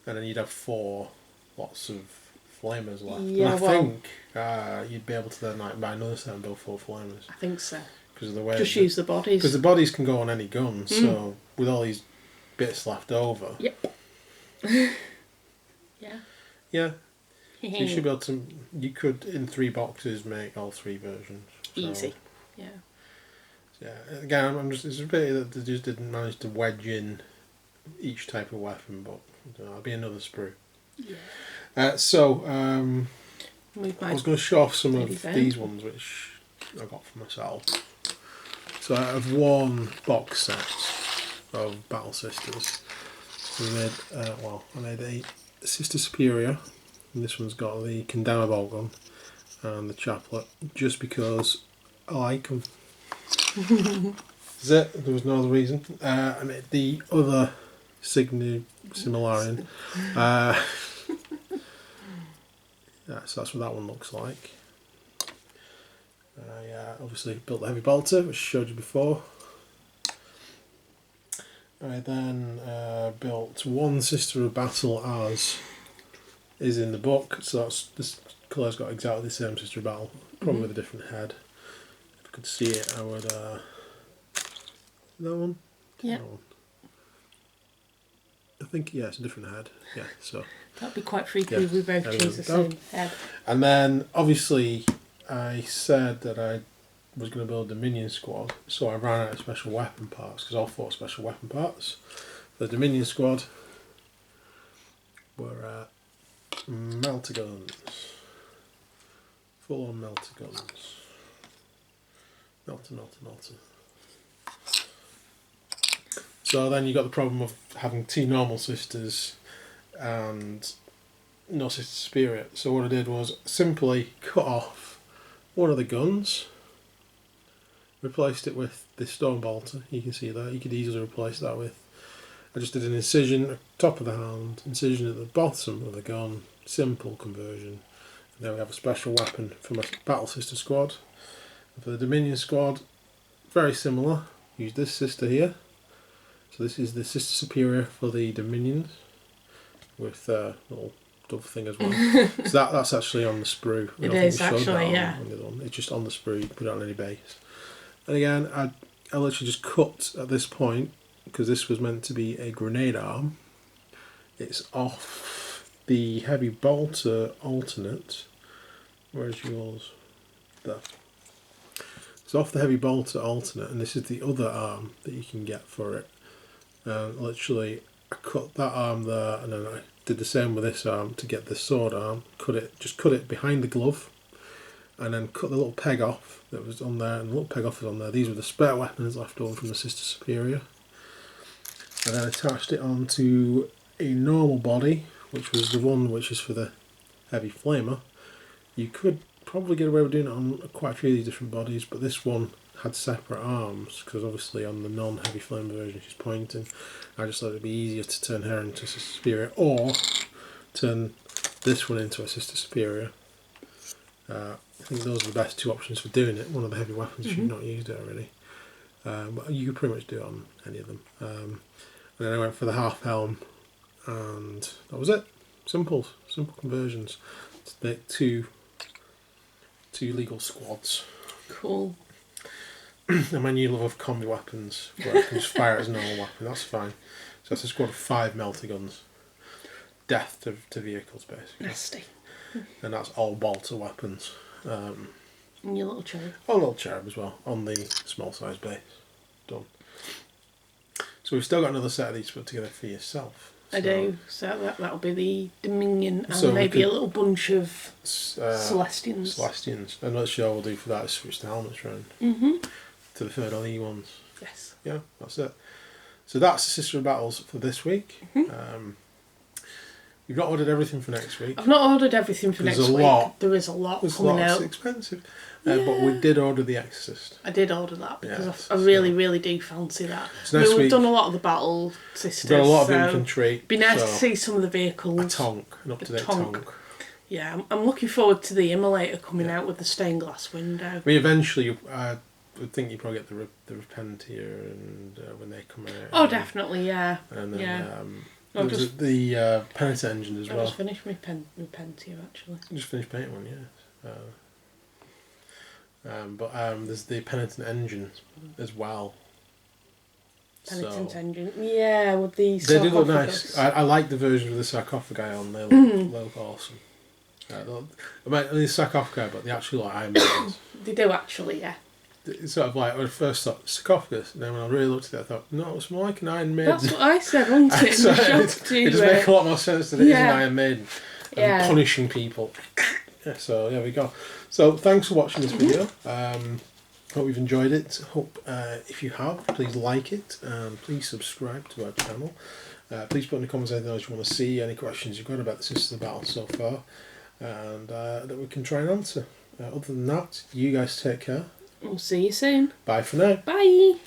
S2: And then you'd have 4 lots of flamers left.
S1: Yeah,
S2: and I think you'd be able to then buy another set and build 4 flamers.
S1: I think so.
S2: Because of the way
S1: just use the bodies.
S2: Because the bodies can go on any gun, so with all these bits left over.
S1: Yep. Yeah.
S2: Yeah. So you should be able to. You could in 3 boxes make all 3 versions. So,
S1: easy. Yeah.
S2: Yeah. Again, I'm just. It's a pity that they just didn't manage to wedge in each type of weapon, but that'll be another sprue.
S1: Yeah.
S2: I was going to show off some of these ones which I got for myself. So I have 1 box set of Battle Sisters. I made a Sister Superior, and this one's got the Kendama bolt gun and the chaplet, just because I like them. That's it, there was no other reason. I made the other Similarian. So that's what that one looks like. I obviously built the heavy bolter, which I showed you before. I then built 1 Sister of Battle as is in the book, so this colour's got exactly the same Sister of Battle, probably with a different head. If I could see it, I would. That one?
S1: Yeah.
S2: That one. I think, it's a different head. Yeah, so.
S1: That'd be quite freaky if we both choose the same head.
S2: And then, obviously, I said that I was going to build a Dominion squad, so I ran out of special weapon parts, because all 4 special weapon parts. The Dominion squad were melter guns. Full on melter guns. Melter. So then you got the problem of having 2 normal sisters and no Sister Superior. So what I did was simply cut off one of the guns, replaced it with this stone bolter. You can see that. You could easily replace that with. I just did an incision at the top of the hand, incision at the bottom of the gun, simple conversion. And then we have a special weapon for my Battle Sister squad. And for the Dominion squad, very similar. Use this sister here. So this is the Sister Superior for the Dominions, with little other thing as well. So that's actually on the sprue.
S1: It is actually, yeah.
S2: On the other one. It's just on the sprue. You put it on any base. And again, I literally just cut at this point because this was meant to be a grenade arm. It's off the heavy bolter alternate. Where's yours? There. It's off the heavy bolter alternate, and this is the other arm that you can get for it. Literally, I cut that arm there, and then I did the same with this arm to get this sword arm. Just cut it behind the glove, and then cut the little peg off that was on there, and the little peg off was on there. These were the spare weapons left over from the Sister Superior. And then attached it onto a normal body, which was the one which is for the heavy flamer. You could probably get away with doing it on quite a few of these different bodies, but this one had separate arms because obviously on the non-heavy flame version she's pointing. I just thought it'd be easier to turn her into a Sister Superior or turn this one into a Sister Superior. I think those are the best two options for doing it. One of the heavy weapons if you've not used it already. But you could pretty much do it on any of them. And then I went for the half helm, and that was it. Simple conversions to make two legal squads.
S1: Cool.
S2: And my new love of combi weapons, where I can just fire it as a normal weapon, that's fine. So that's a squad of 5 melter guns. Death to vehicles, basically.
S1: Nasty.
S2: And that's all bolter weapons.
S1: And your little cherub.
S2: Oh, a little cherub as well, on the small size base. Done. So we've still got another set of these to put together for yourself.
S1: I do. So that'll be the Dominion and maybe a little bunch of Celestians.
S2: Celestians. And what we'll do for that is switch the helmets around to the third LE ones.
S1: Yes.
S2: Yeah, that's it. So that's the Sister of Battles for this week. You've not ordered everything for next week.
S1: I've not ordered everything for next week. There is a lot coming out.
S2: It's expensive. But we did order The Exorcist.
S1: I did order that because I really do fancy that.
S2: So next
S1: we've done a lot of the battle sisters.
S2: We've done a lot of infantry.
S1: It'd be nice to see some of the vehicles.
S2: An up-to-date tonk.
S1: Yeah, I'm looking forward to the Immolator coming out with the stained glass window.
S2: I mean, eventually, I would think you probably get the Repentier and when they come out.
S1: Oh, definitely, yeah.
S2: And then the Penitent engine as well.
S1: I just finished my Repentier, actually.
S2: Just finished painting one, yeah. But there's the Penitent engine as well.
S1: Penitent engine, yeah, with the
S2: sarcophagus. They do look nice. I like the version with the sarcophagi on. They look awesome. I mean, the sarcophagi, but they actually like Iron Maidens.
S1: They do actually, yeah.
S2: It's sort of like when I first thought sarcophagus, and then when I really looked at it, I thought, no, it's more like an Iron Maiden.
S1: That's what I said, wasn't it?
S2: So it does make a lot more sense that it is an Iron Maiden and punishing people. So there we go. So thanks for watching this video. Hope you've enjoyed it. Hope if you have, please like it and please subscribe to our channel. Please put in the comments anything else you want to see, any questions you've got about the Sisters of Battle so far, and that we can try and answer. Other than that, you guys take care.
S1: We'll see you soon.
S2: Bye for now.
S1: Bye.